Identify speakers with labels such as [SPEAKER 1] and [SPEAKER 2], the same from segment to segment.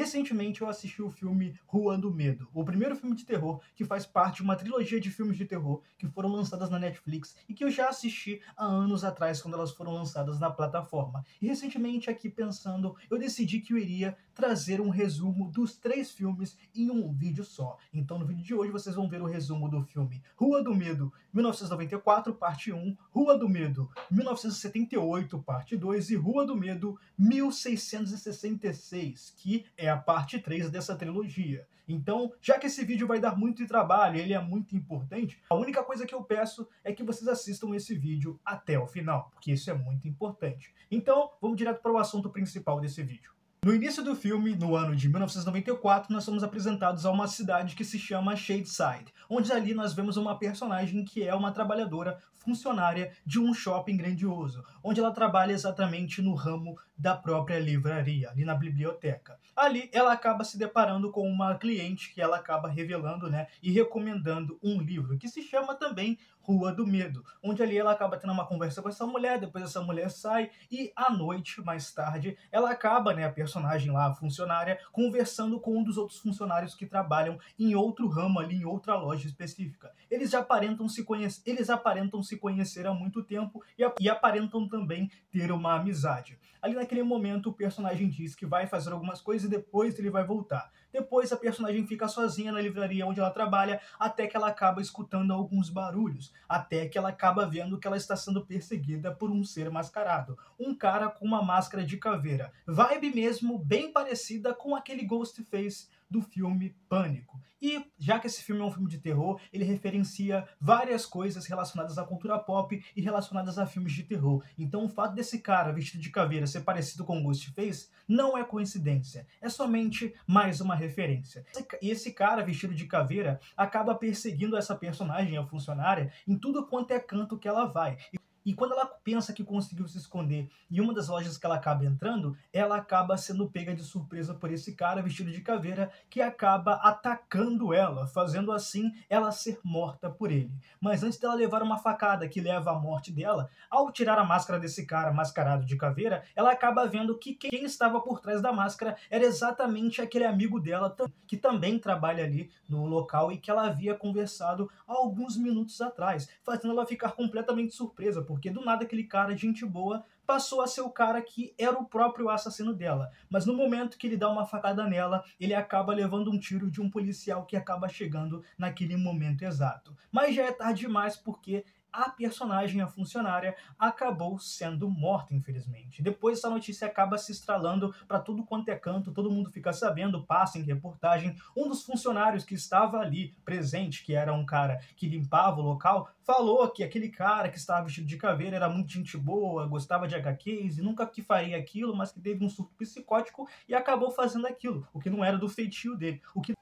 [SPEAKER 1] Recentemente eu assisti o filme Rua do Medo, o primeiro filme de terror que faz parte de uma trilogia de filmes de terror que foram lançadas na Netflix e que eu já assisti há anos atrás quando elas foram lançadas na plataforma. E recentemente, aqui pensando, eu decidi que eu iria trazer um resumo dos 3 filmes em um vídeo só. Então no vídeo de hoje vocês vão ver o resumo do filme Rua do Medo 1994, parte 1, Rua do Medo 1978, parte 2 e Rua do Medo 1666, que é a parte 3 dessa trilogia. Então, já que esse vídeo vai dar muito trabalho, ele é muito importante, a única coisa que eu peço é que vocês assistam esse vídeo até o final, porque isso é muito importante. Então, vamos direto para o assunto principal desse vídeo. No início do filme, no ano de 1994, nós somos apresentados a uma cidade que se chama Shadeside, onde ali nós vemos uma personagem que é uma trabalhadora funcionária de um shopping grandioso, onde ela trabalha exatamente no ramo da própria livraria, ali na biblioteca. Ali ela acaba se deparando com uma cliente que ela acaba revelando, né, e recomendando um livro, que se chama também Rua do Medo, onde ali ela acaba tendo uma conversa com essa mulher, depois essa mulher sai e à noite, mais tarde, ela acaba, né, a personagem lá, a funcionária, conversando com um dos outros funcionários que trabalham em outro ramo ali, em outra loja específica. Eles aparentam se conhecer há muito tempo e aparentam também ter uma amizade. Ali naquele momento o personagem diz que vai fazer algumas coisas e depois ele vai voltar. Depois a personagem fica sozinha na livraria onde ela trabalha até que ela acaba escutando alguns barulhos, até que ela acaba vendo que ela está sendo perseguida por um ser mascarado, um cara com uma máscara de caveira, vibe mesmo bem parecida com aquele Ghostface do filme Pânico. E já que esse filme é um filme de terror, ele referencia várias coisas relacionadas à cultura pop e relacionadas a filmes de terror. Então o fato desse cara vestido de caveira ser parecido com Ghostface não é coincidência, é somente mais uma referência. E esse cara vestido de caveira acaba perseguindo essa personagem, a funcionária, em tudo quanto é canto que ela vai. E quando ela pensa que conseguiu se esconder em uma das lojas que ela acaba entrando, ela acaba sendo pega de surpresa por esse cara vestido de caveira que acaba atacando ela, fazendo assim ela ser morta por ele. Mas antes dela levar uma facada que leva à morte dela, ao tirar a máscara desse cara mascarado de caveira, ela acaba vendo que quem estava por trás da máscara era exatamente aquele amigo dela que também trabalha ali no local e que ela havia conversado há alguns minutos atrás, fazendo ela ficar completamente surpresa, porque do nada aquele cara, gente boa, passou a ser o cara que era o próprio assassino dela. Mas no momento que ele dá uma facada nela, ele acaba levando um tiro de um policial que acaba chegando naquele momento exato. Mas já é tarde demais porque a personagem, a funcionária, acabou sendo morta, infelizmente. Depois essa notícia acaba se estralando para tudo quanto é canto, todo mundo fica sabendo, passa em reportagem. Um dos funcionários que estava ali presente, que era um cara que limpava o local, falou que aquele cara que estava vestido de caveira era muito gente boa, gostava de HQs e nunca que faria aquilo, mas que teve um surto psicótico e acabou fazendo aquilo, o que não era do feitio dele.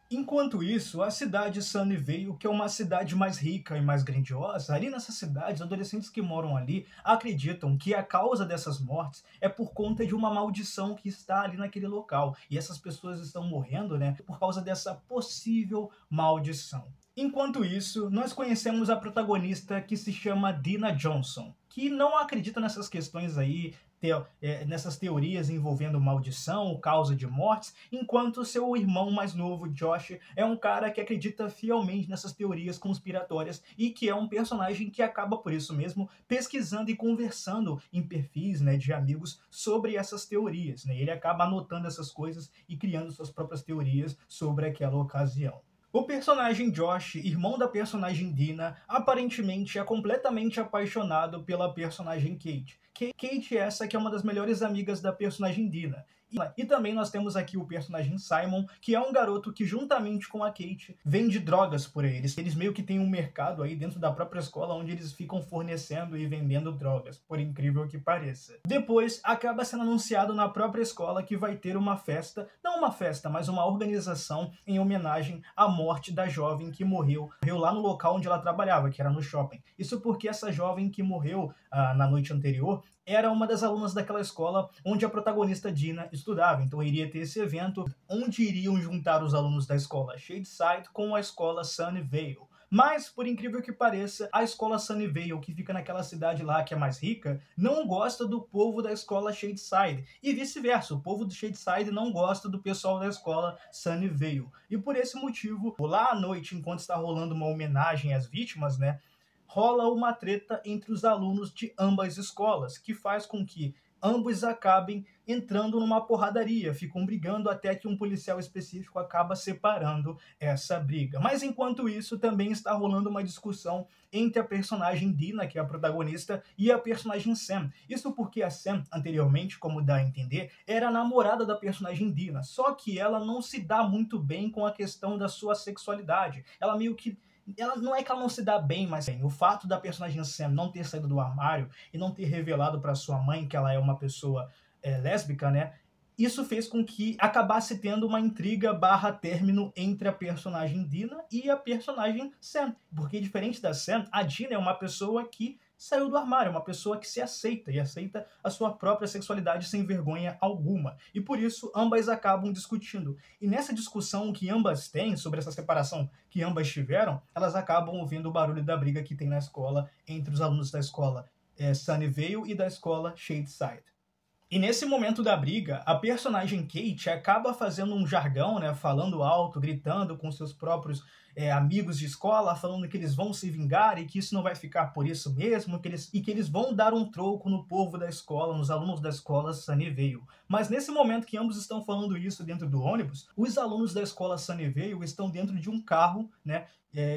[SPEAKER 1] Enquanto isso, a cidade Sunnyvale, que é uma cidade mais rica e mais grandiosa, ali nessa cidade, os adolescentes que moram ali acreditam que a causa dessas mortes é por conta de uma maldição que está ali naquele local. E essas pessoas estão morrendo, né, por causa dessa possível maldição. Enquanto isso, nós conhecemos a protagonista que se chama Dina Johnson, que não acredita nessas questões aí, nessas teorias envolvendo maldição, causa de mortes, enquanto seu irmão mais novo, Josh, é um cara que acredita fielmente nessas teorias conspiratórias e que é um personagem que acaba, por isso mesmo, pesquisando e conversando em perfis, né, de amigos sobre essas teorias, né? Ele acaba anotando essas coisas e criando suas próprias teorias sobre aquela ocasião. O personagem Josh, irmão da personagem Dina, aparentemente é completamente apaixonado pela personagem Kate. Kate é essa que é uma das melhores amigas da personagem Dina. E também nós temos aqui o personagem Simon, que é um garoto que juntamente com a Kate vende drogas por eles. Eles meio que têm um mercado aí dentro da própria escola onde eles ficam fornecendo e vendendo drogas, por incrível que pareça. Depois acaba sendo anunciado na própria escola que vai ter uma festa, não uma festa, mas uma organização em homenagem à morte da jovem que morreu lá no local onde ela trabalhava, que era no shopping. Isso porque essa jovem que morreu na noite anterior era uma das alunas daquela escola onde a protagonista Dina estudava. Então iria ter esse evento onde iriam juntar os alunos da escola Shadeside com a escola Sunnyvale, Mas, por incrível que pareça, a escola Sunnyvale, que fica naquela cidade lá que é mais rica, não gosta do povo da escola Shadeside. E vice-versa, o povo do Shadeside não gosta do pessoal da escola Sunnyvale. E por esse motivo, lá à noite, enquanto está rolando uma homenagem às vítimas, né, rola uma treta entre os alunos de ambas escolas, que faz com que ambos acabem entrando numa porradaria, ficam brigando até que um policial específico acaba separando essa briga. Mas enquanto isso, também está rolando uma discussão entre a personagem Dina, que é a protagonista, e a personagem Sam. Isso porque a Sam, anteriormente, como dá a entender, era a namorada da personagem Dina, só que ela não se dá muito bem com a questão da sua sexualidade. Ela meio que ela não é que ela não se dá bem, mas o fato da personagem Sam não ter saído do armário e não ter revelado para sua mãe que ela é uma pessoa lésbica, né? Isso fez com que acabasse tendo uma intriga barra término entre a personagem Dina e a personagem Sam. Porque diferente da Sam, a Dina é uma pessoa que saiu do armário, uma pessoa que se aceita e aceita a sua própria sexualidade sem vergonha alguma. E por isso ambas acabam discutindo. E nessa discussão que ambas têm sobre essa separação que ambas tiveram, elas acabam ouvindo o barulho da briga que tem na escola entre os alunos da escola Sunnyvale e da escola Shadeside. E nesse momento da briga, a personagem Kate acaba fazendo um jargão, né, falando alto, gritando com seus próprios amigos de escola, falando que eles vão se vingar e que isso não vai ficar por isso mesmo, que eles vão dar um troco no povo da escola, nos alunos da escola Sunnyvale. Mas nesse momento que ambos estão falando isso dentro do ônibus, os alunos da escola Sunnyvale estão dentro de um carro, né,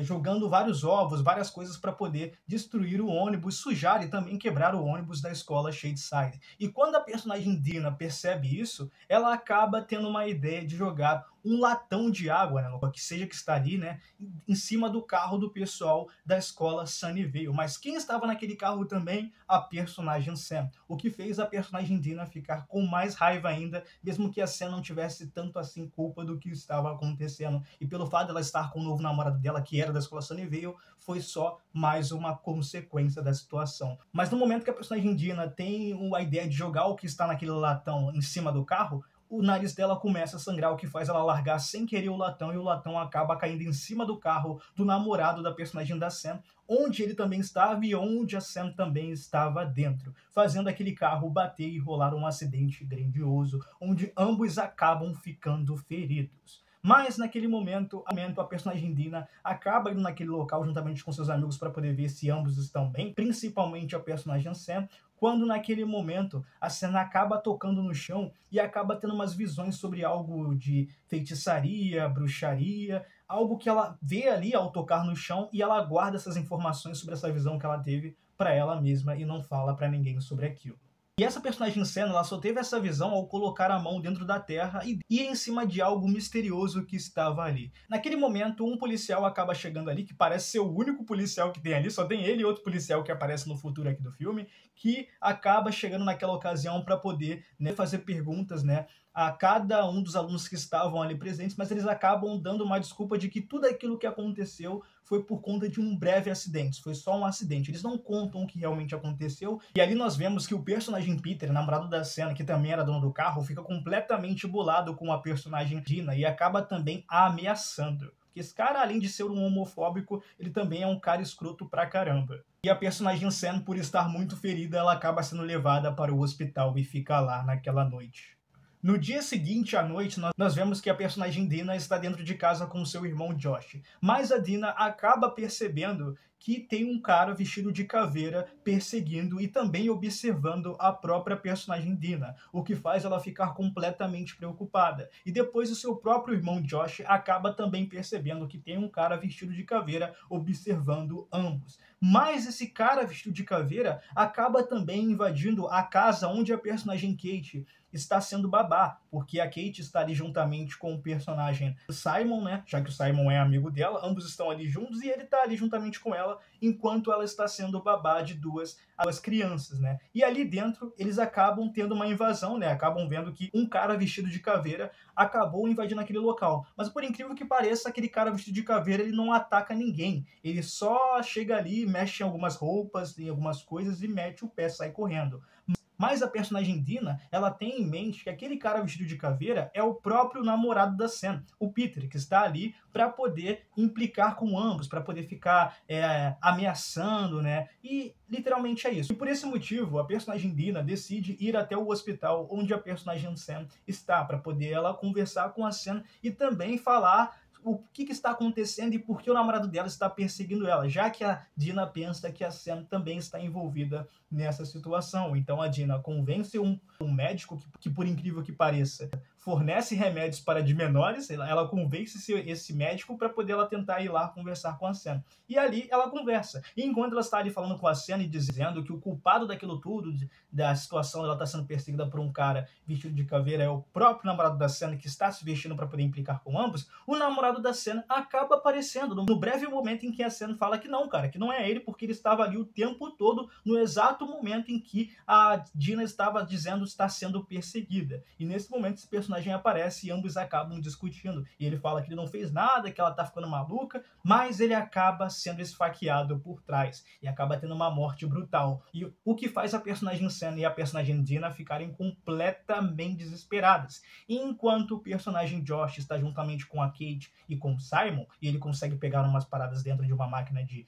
[SPEAKER 1] jogando vários ovos, várias coisas para poder destruir o ônibus, sujar e também quebrar o ônibus da escola Shadeside. E quando a personagem Dina percebe isso, ela acaba tendo uma ideia de jogar um latão de água, né, que seja que está ali, né, em cima do carro do pessoal da escola Sunnyvale. Mas quem estava naquele carro também? A personagem Sam. O que fez a personagem Dina ficar com mais raiva ainda, mesmo que a Sam não tivesse tanto assim culpa do que estava acontecendo. E pelo fato de ela estar com o novo namorado dela, que era da escola Sunnyvale, foi só mais uma consequência da situação. Mas no momento que a personagem Dina tem a ideia de jogar o que está naquele latão em cima do carro, o nariz dela começa a sangrar, o que faz ela largar sem querer o latão, e o latão acaba caindo em cima do carro do namorado da personagem da Sam, onde ele também estava e onde a Sam também estava dentro, fazendo aquele carro bater e rolar um acidente grandioso, onde ambos acabam ficando feridos. Mas naquele momento, a personagem Dina acaba indo naquele local juntamente com seus amigos para poder ver se ambos estão bem, principalmente a personagem Sam, quando naquele momento a cena acaba tocando no chão e acaba tendo umas visões sobre algo de feitiçaria, bruxaria, algo que ela vê ali ao tocar no chão, e ela guarda essas informações sobre essa visão que ela teve para ela mesma e não fala para ninguém sobre aquilo. E essa personagem Sam, ela só teve essa visão ao colocar a mão dentro da terra e ir em cima de algo misterioso que estava ali. Naquele momento, um policial acaba chegando ali, que parece ser o único policial que tem ali, só tem ele e outro policial que aparece no futuro aqui do filme, que acaba chegando naquela ocasião para poder, né, fazer perguntas, né, a cada um dos alunos que estavam ali presentes, mas eles acabam dando uma desculpa de que tudo aquilo que aconteceu foi por conta de um breve acidente, foi só um acidente. Eles não contam o que realmente aconteceu, e ali nós vemos que o personagem Peter, namorado da Senna, que também era dono do carro, fica completamente bolado com a personagem Dina e acaba também a ameaçando. Porque esse cara, além de ser um homofóbico, ele também é um cara escroto pra caramba. E a personagem Sam, por estar muito ferida, ela acaba sendo levada para o hospital e fica lá naquela noite. No dia seguinte à noite, nós vemos que a personagem Dina está dentro de casa com seu irmão Josh. Mas a Dina acaba percebendo que tem um cara vestido de caveira perseguindo e também observando a própria personagem Dina, o que faz ela ficar completamente preocupada. E depois o seu próprio irmão Josh acaba também percebendo que tem um cara vestido de caveira observando ambos. Mas esse cara vestido de caveira acaba também invadindo a casa onde a personagem Kate está sendo babá, porque a Kate está ali juntamente com o personagem Simon, né? Já que o Simon é amigo dela, ambos estão ali juntos e ele está ali juntamente com ela, enquanto ela está sendo babá de duas crianças, né? E ali dentro eles acabam tendo uma invasão, né? Acabam vendo que um cara vestido de caveira acabou invadindo aquele local. Mas por incrível que pareça, aquele cara vestido de caveira, ele não ataca ninguém. Ele só chega ali, mexe em algumas roupas, em algumas coisas e mete o pé, sai correndo. Mas a personagem Dina, ela tem em mente que aquele cara vestido de caveira é o próprio namorado da Sam, o Peter, que está ali para poder implicar com ambos, para poder ficar ameaçando, né? E literalmente é isso. E por esse motivo, a personagem Dina decide ir até o hospital onde a personagem Sam está, para poder ela conversar com a Sam e também falar o que está acontecendo e por que o namorado dela está perseguindo ela, já que a Dina pensa que a Sam também está envolvida nessa situação. Então a Dina convence um médico que, por incrível que pareça, fornece remédios para de menores, ela convence esse médico para poder ela tentar ir lá conversar com a Sam. E ali ela conversa. E enquanto ela está ali falando com a Sam e dizendo que o culpado daquilo tudo, da situação dela estar sendo perseguida por um cara vestido de caveira, é o próprio namorado da Sam que está se vestindo para poder implicar com ambos, o namorado da Sam acaba aparecendo no breve momento em que a Sam fala que não, cara, que não é ele, porque ele estava ali o tempo todo no exato momento em que a Dina estava dizendo estar sendo perseguida. E nesse momento esse personagem aparece e ambos acabam discutindo. E ele fala que ele não fez nada, que ela tá ficando maluca, mas ele acaba sendo esfaqueado por trás e acaba tendo uma morte brutal. E o que faz a personagem Sam e a personagem Dina ficarem completamente desesperadas. E enquanto o personagem Josh está juntamente com a Kate e com o Simon, e ele consegue pegar umas paradas dentro de uma máquina de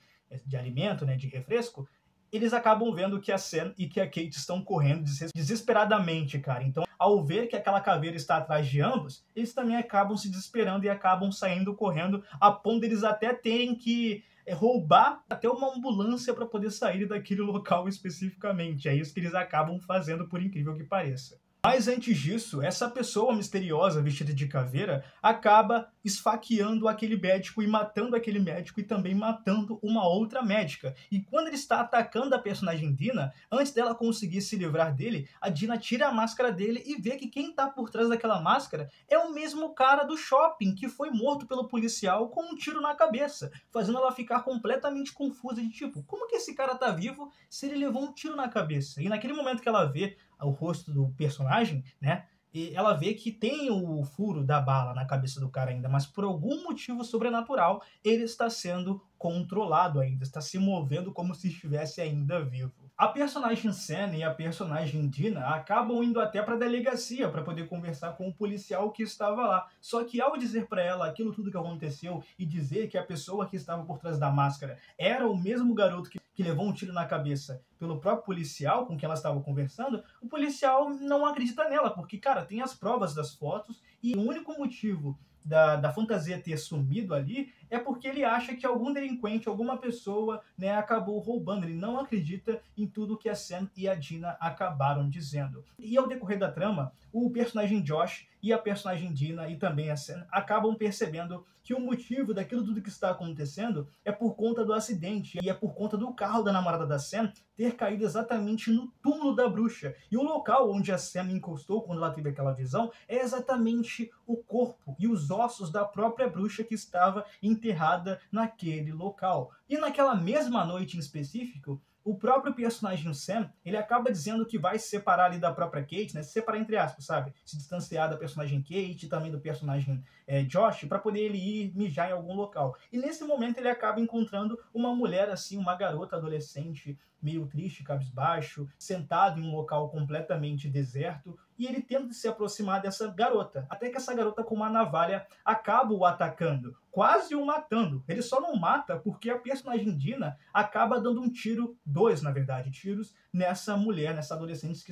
[SPEAKER 1] alimento, né, de refresco, eles acabam vendo que a Sam e que a Kate estão correndo desesperadamente, cara. Então, ao ver que aquela caveira está atrás de ambos, eles também acabam se desesperando e acabam saindo correndo, a ponto de eles até terem que roubar até uma ambulância para poder sair daquele local especificamente. É isso que eles acabam fazendo, por incrível que pareça. Mas antes disso, essa pessoa misteriosa vestida de caveira acaba esfaqueando aquele médico e matando aquele médico e também matando uma outra médica. E quando ele está atacando a personagem Dina, antes dela conseguir se livrar dele, a Dina tira a máscara dele e vê que quem está por trás daquela máscara é o mesmo cara do shopping que foi morto pelo policial com um tiro na cabeça, fazendo ela ficar completamente confusa de tipo, como que esse cara tá vivo se ele levou um tiro na cabeça? E naquele momento que ela vê o rosto do personagem, né? E ela vê que tem o furo da bala na cabeça do cara ainda, mas por algum motivo sobrenatural ele está sendo controlado ainda, está se movendo como se estivesse ainda vivo. A personagem Sam e a personagem Dina acabam indo até para a delegacia para poder conversar com o policial que estava lá. Só que ao dizer para ela aquilo tudo que aconteceu e dizer que a pessoa que estava por trás da máscara era o mesmo garoto que levou um tiro na cabeça pelo próprio policial com quem ela estava conversando, o policial não acredita nela, porque, cara, tem as provas das fotos e o único motivo da fantasia ter sumido ali é porque ele acha que algum delinquente, alguma pessoa, né, acabou roubando. Ele não acredita em tudo que a Sam e a Dina acabaram dizendo. E ao decorrer da trama, o personagem Josh e a personagem Dina e também a Sam acabam percebendo que o motivo daquilo tudo que está acontecendo é por conta do acidente e é por conta do carro da namorada da Sam ter caído exatamente no túmulo da bruxa. E o local onde a Sam encostou quando ela teve aquela visão é exatamente o corpo e os ossos da própria bruxa que estava enterrada naquele local. E naquela mesma noite em específico, o próprio personagem Sam, ele acaba dizendo que vai se separar ali da própria Kate, né? Se separar entre aspas, sabe? Se distanciar da personagem Kate e também do personagem Josh, para poder ele ir mijar em algum local. E nesse momento ele acaba encontrando uma mulher assim, uma garota adolescente, meio triste, cabisbaixo, sentado em um local completamente deserto, e ele tenta se aproximar dessa garota, até que essa garota com uma navalha acaba o atacando, quase o matando. Ele só não mata porque a personagem Dina acaba dando um tiro, dois na verdade, tiros nessa mulher, nessa adolescente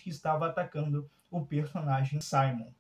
[SPEAKER 1] que estava atacando o personagem Simon,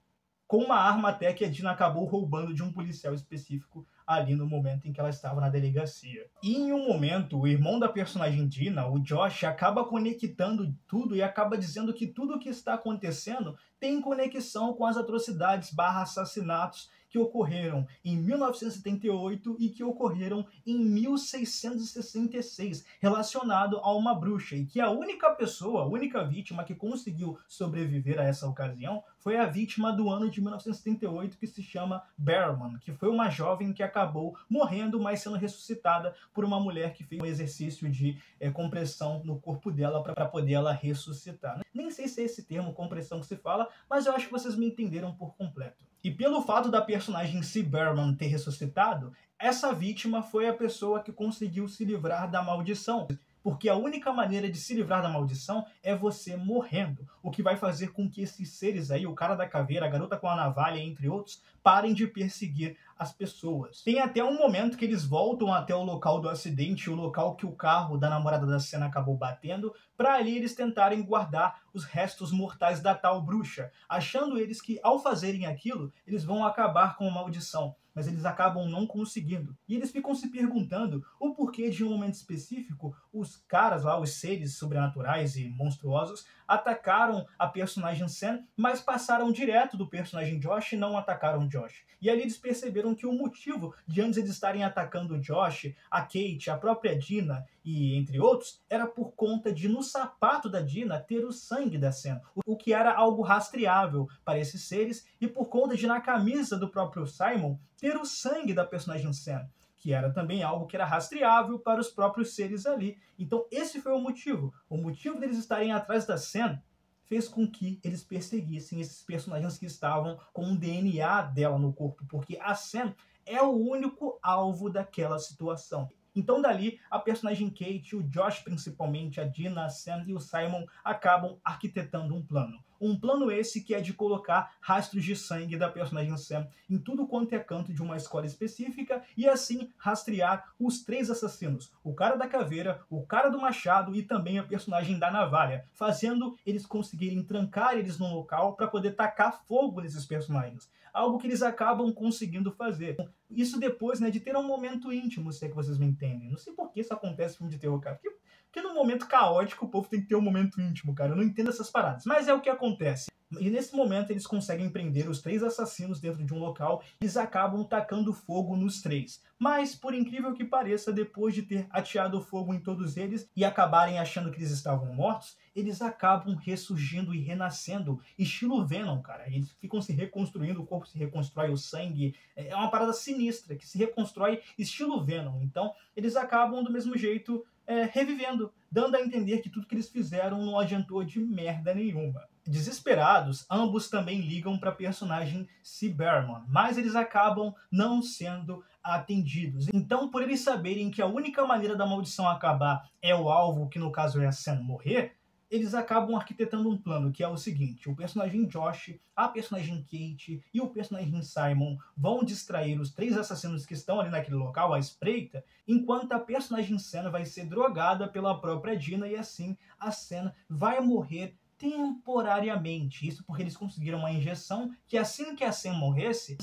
[SPEAKER 1] com uma arma até que a Dina acabou roubando de um policial específico ali no momento em que ela estava na delegacia. E em um momento, o irmão da personagem Dina, o Josh, acaba conectando tudo e acaba dizendo que tudo o que está acontecendo tem conexão com as atrocidades / assassinatos que ocorreram em 1978 e que ocorreram em 1666, relacionado a uma bruxa, e que a única pessoa, a única vítima que conseguiu sobreviver a essa ocasião foi a vítima do ano de 1978, que se chama Berman, que foi uma jovem que acabou morrendo, mas sendo ressuscitada por uma mulher que fez um exercício de compressão no corpo dela para poder ela ressuscitar. Nem sei se é esse termo, compressão, que se fala, mas eu acho que vocês me entenderam por completo. E pelo fato da personagem C. Berman ter ressuscitado, essa vítima foi a pessoa que conseguiu se livrar da maldição. porque a única maneira de se livrar da maldição é você morrendo, o que vai fazer com que esses seres aí, o cara da caveira, a garota com a navalha, entre outros, parem de perseguir as pessoas. Tem até um momento que eles voltam até o local do acidente, o local que o carro da namorada da Senna acabou batendo, para ali eles tentarem guardar os restos mortais da tal bruxa, achando eles que ao fazerem aquilo, eles vão acabar com a maldição. Mas eles acabam não conseguindo. E eles ficam se perguntando o porquê de um momento específico os caras lá, os seres sobrenaturais e monstruosos, atacaram a personagem Sam, mas passaram direto do personagem Josh e não atacaram Josh. E ali eles perceberam que o motivo de antes eles estarem atacando o Josh, a Kate, a própria Dina e entre outros, era por conta de no sapato da Dina ter o sangue da Sam, o que era algo rastreável para esses seres, e por conta de na camisa do próprio Simon ter o sangue da personagem Sam, que era também algo que era rastreável para os próprios seres ali. Então esse foi o motivo. O motivo deles estarem atrás da Sam fez com que eles perseguissem esses personagens que estavam com o DNA dela no corpo, porque a Sam é o único alvo daquela situação. Então dali, a personagem Kate, o Josh principalmente, a Dina, a Sam e o Simon acabam arquitetando um plano. Um plano esse que é de colocar rastros de sangue da personagem Sam em tudo quanto é canto de uma escola específica e assim rastrear os 3 assassinos, o cara da caveira, o cara do machado e também a personagem da navalha, fazendo eles conseguirem trancar eles num local para poder tacar fogo nesses personagens. Algo que eles acabam conseguindo fazer. Isso depois, né, de ter um momento íntimo, se é que vocês me entendem. Não sei por que isso acontece em filme de terror, cara. Porque num momento caótico o povo tem que ter um momento íntimo, cara. Eu não entendo essas paradas. Mas é o que acontece. E nesse momento eles conseguem prender os 3 assassinos dentro de um local e eles acabam tacando fogo nos 3. Mas, por incrível que pareça, depois de ter ateado fogo em todos eles e acabarem achando que eles estavam mortos, eles acabam ressurgindo e renascendo, estilo Venom, cara. Eles ficam se reconstruindo, o corpo se reconstrói, o sangue. É uma parada sinistra, que se reconstrói estilo Venom. Então, eles acabam do mesmo jeito revivendo, dando a entender que tudo que eles fizeram não adiantou de merda nenhuma. Desesperados, ambos também ligam para a personagem Cyberman, mas eles acabam não sendo atendidos. Então, por eles saberem que a única maneira da maldição acabar é o alvo, que no caso é a Sam, morrer, eles acabam arquitetando um plano, que é o seguinte: o personagem Josh, a personagem Kate e o personagem Simon vão distrair os 3 assassinos que estão ali naquele local, à espreita, enquanto a personagem Sam vai ser drogada pela própria Dina e assim a Sam vai morrer temporariamente. Isso porque eles conseguiram uma injeção que assim que a Sam morresse,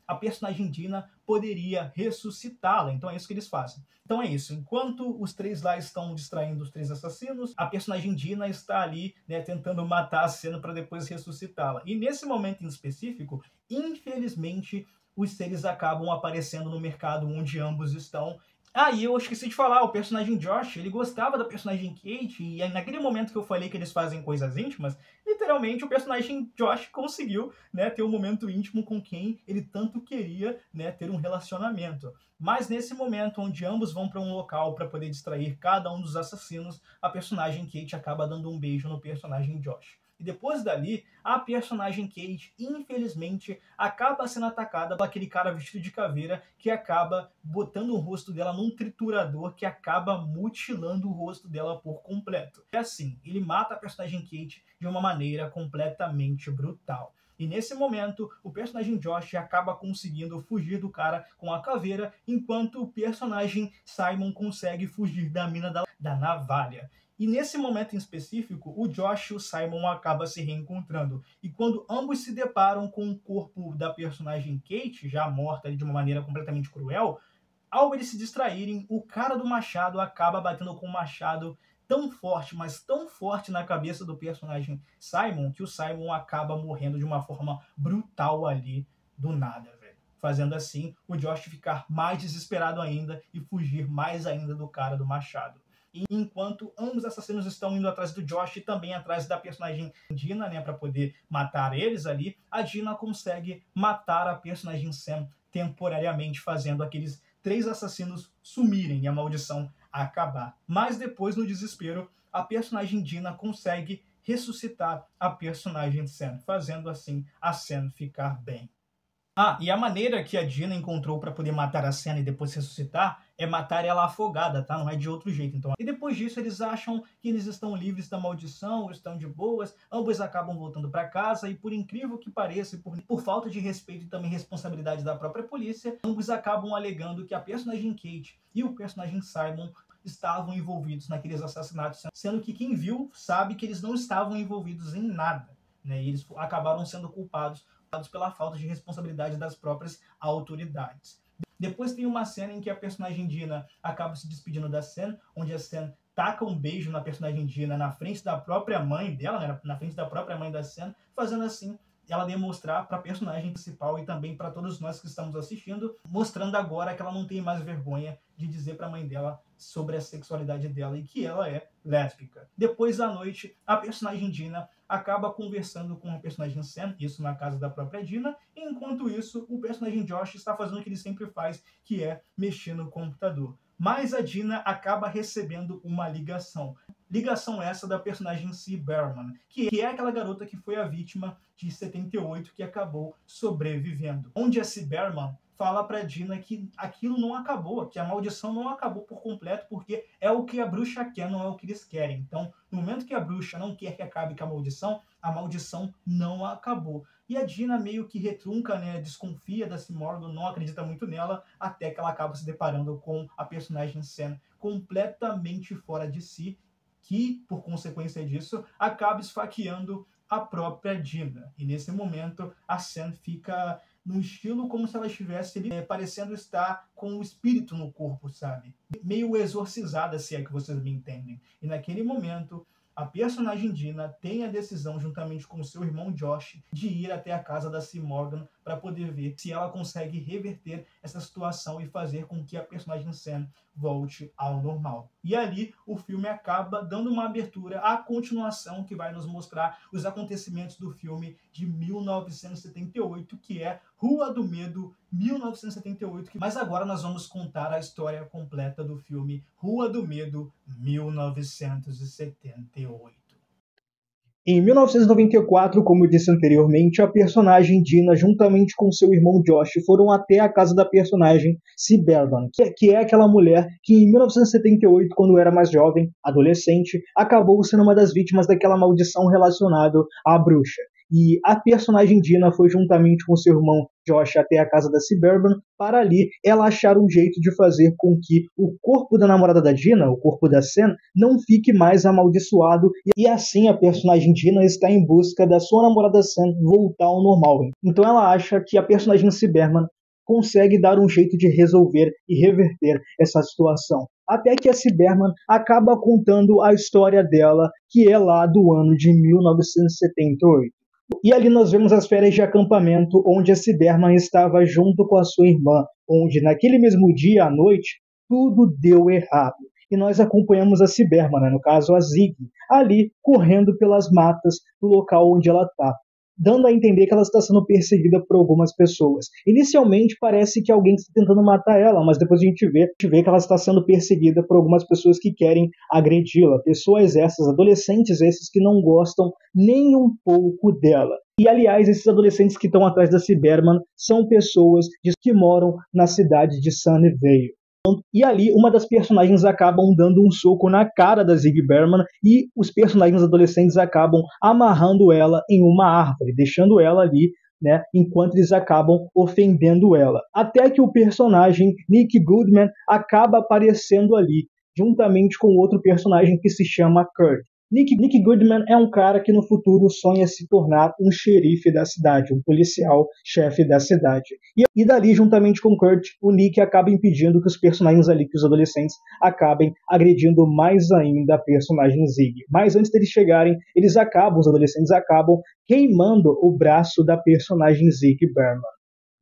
[SPEAKER 1] a personagem Dina poderia ressuscitá-la. Então é isso que eles fazem. Então é isso. Enquanto os 3 lá estão distraindo os 3 assassinos, a personagem Dina está ali, né, tentando matar a Sam para depois ressuscitá-la. E nesse momento em específico, infelizmente, os seres acabam aparecendo no mercado onde ambos estão. E eu esqueci de falar, o personagem Josh, ele gostava da personagem Kate, e naquele momento que eu falei que eles fazem coisas íntimas, literalmente o personagem Josh conseguiu, né, ter um momento íntimo com quem ele tanto queria, né, ter um relacionamento. Mas nesse momento, onde ambos vão para um local para poder distrair cada um dos assassinos, a personagem Kate acaba dando um beijo no personagem Josh. E depois dali, a personagem Kate, infelizmente, acaba sendo atacada por aquele cara vestido de caveira que acaba botando o rosto dela num triturador que acaba mutilando o rosto dela por completo. É assim, ele mata a personagem Kate de uma maneira completamente brutal. E nesse momento, o personagem Josh acaba conseguindo fugir do cara com a caveira, enquanto o personagem Simon consegue fugir da mina da navalha. E nesse momento em específico, o Josh e o Simon acabam se reencontrando. E quando ambos se deparam com o corpo da personagem Kate, já morta de uma maneira completamente cruel, ao eles se distraírem, o cara do machado acaba batendo com o machado tão forte, mas tão forte na cabeça do personagem Simon, que o Simon acaba morrendo de uma forma brutal ali, do nada, velho. Fazendo assim o Josh ficar mais desesperado ainda e fugir mais ainda do cara do machado. E enquanto ambos os assassinos estão indo atrás do Josh e também atrás da personagem Dina, né, para poder matar eles ali, a Dina consegue matar a personagem Sam temporariamente, fazendo aqueles 3 assassinos sumirem e a maldição acabar. Mas depois, no desespero, a personagem Dina consegue ressuscitar a personagem Sam, fazendo assim a Sam ficar bem. Ah, e a maneira que a Dina encontrou para poder matar a Senna e depois ressuscitar é matar ela afogada, tá? Não é de outro jeito, então. E depois disso eles acham que eles estão livres da maldição, estão de boas, ambos acabam voltando para casa e por incrível que pareça, por falta de respeito e também responsabilidade da própria polícia, ambos acabam alegando que a personagem Kate e o personagem Simon estavam envolvidos naqueles assassinatos, sendo que quem viu sabe que eles não estavam envolvidos em nada, né? E eles acabaram sendo culpados pela falta de responsabilidade das próprias autoridades. Depois tem uma cena em que a personagem Dina acaba se despedindo da Sen, onde a Sen taca um beijo na personagem Dina na frente da própria mãe dela, né, na frente da própria mãe da Sen, fazendo assim ela demonstrar para a personagem principal e também para todos nós que estamos assistindo, mostrando agora que ela não tem mais vergonha de dizer para a mãe dela sobre a sexualidade dela e que ela é lésbica. Depois à noite, a personagem Dina acaba conversando com a personagem Sam, isso na casa da própria Dina, e enquanto isso, o personagem Josh está fazendo o que ele sempre faz, que é mexer no computador. Mas a Dina acaba recebendo uma ligação. Ligação essa da personagem C. Berman, que é aquela garota que foi a vítima de 78 que acabou sobrevivendo. Onde a C. Berman fala para Dina que aquilo não acabou, que a maldição não acabou por completo, porque é o que a bruxa quer, não é o que eles querem. Então, no momento que a bruxa não quer que acabe com a maldição não acabou. E a Dina meio que retrunca, né, desconfia da C. Morgan, não acredita muito nela, até que ela acaba se deparando com a personagem Sam completamente fora de si, que, por consequência disso, acaba esfaqueando a própria Dina. E nesse momento, a Sam fica num estilo como se ela estivesse parecendo estar com o espírito no corpo, sabe? Meio exorcizada, se é que vocês me entendem. E naquele momento, a personagem Dina tem a decisão, juntamente com seu irmão Josh, de ir até a casa da C. Morgan para poder ver se ela consegue reverter essa situação e fazer com que a personagem Sam volte ao normal. E ali o filme acaba dando uma abertura à continuação que vai nos mostrar os acontecimentos do filme de 1978, que é Rua do Medo 1978. Mas agora nós vamos contar a história completa do filme Rua do Medo 1978. Em 1994, como eu disse anteriormente, a personagem Dina, juntamente com seu irmão Josh, foram até a casa da personagem C. Berman, que é aquela mulher que em 1978, quando era mais jovem, adolescente, acabou sendo uma das vítimas daquela maldição relacionada à bruxa. E a personagem Dina foi juntamente com seu irmão Josh até a casa da C. Berman para ali ela achar um jeito de fazer com que o corpo da namorada da Dina, o corpo da Sen, não fique mais amaldiçoado e assim a personagem Dina está em busca da sua namorada Sen voltar ao normal. Então ela acha que a personagem C. Berman consegue dar um jeito de resolver e reverter essa situação. Até que a C. Berman acaba contando a história dela, que é lá do ano de 1978. E ali nós vemos as férias de acampamento, onde a C. Berman estava junto com a sua irmã, onde naquele mesmo dia à noite, tudo deu errado. E nós acompanhamos a C. Berman, né, no caso a Zig, ali correndo pelas matas do local onde ela está, dando a entender que ela está sendo perseguida por algumas pessoas. Inicialmente parece que alguém está tentando matar ela, mas depois a gente vê que ela está sendo perseguida por algumas pessoas que querem agredi-la. Pessoas essas, adolescentes esses que não gostam nem um pouco dela. E, aliás, esses adolescentes que estão atrás da C. Berman são pessoas que moram na cidade de Sunnyvale. E ali, uma das personagens acabam dando um soco na cara da Zig Berman e os personagens adolescentes acabam amarrando ela em uma árvore, deixando ela ali, né, enquanto eles acabam ofendendo ela. Até que o personagem Nick Goodman acaba aparecendo ali, juntamente com outro personagem que se chama Kurt. Nick Goodman é um cara que no futuro sonha se tornar um xerife da cidade, um policial chefe da cidade. E dali, juntamente com Kurt, o Nick acaba impedindo que os personagens ali, que os adolescentes, acabem agredindo mais ainda a personagem Zig. Mas antes deles chegarem, os adolescentes acabam queimando o braço da personagem Zig Berman.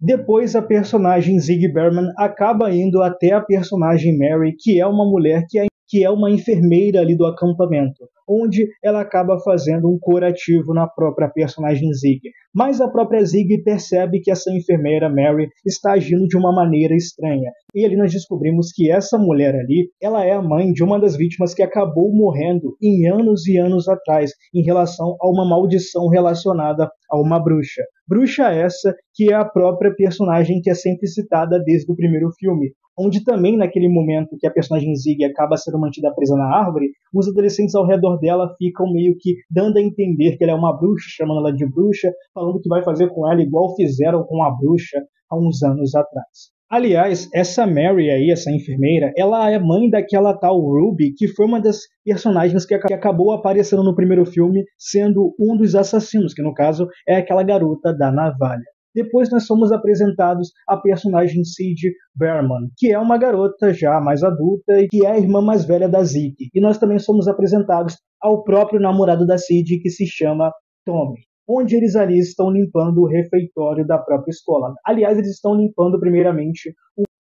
[SPEAKER 1] Depois a personagem Zig Berman acaba indo até a personagem Mary, que é uma mulher que é uma enfermeira ali do acampamento, onde ela acaba fazendo um curativo na própria personagem Zig. Mas a própria Zig percebe que essa enfermeira Mary está agindo de uma maneira estranha. E ali nós descobrimos que essa mulher ali, ela é a mãe de uma das vítimas que acabou morrendo em anos e anos atrás, em relação a uma maldição relacionada a uma bruxa. Bruxa essa que é a própria personagem que é sempre citada desde o primeiro filme, onde também naquele momento que a personagem Zig acaba sendo mantida presa na árvore, os adolescentes ao redor dela ficam meio que dando a entender que ela é uma bruxa, chamando ela de bruxa, falando que vai fazer com ela igual fizeram com a bruxa há uns anos atrás. Aliás, essa Mary aí, essa enfermeira, ela é mãe daquela tal Ruby, que foi uma das personagens que acabou aparecendo no primeiro filme, sendo um dos assassinos, que no caso é aquela garota da navalha. Depois nós somos apresentados a personagem Sid Berman, que é uma garota já mais adulta e que é a irmã mais velha da Zig. E nós também somos apresentados ao próprio namorado da Sid, que se chama Tommy, onde eles ali estão limpando o refeitório da própria escola. Aliás, eles estão limpando primeiramente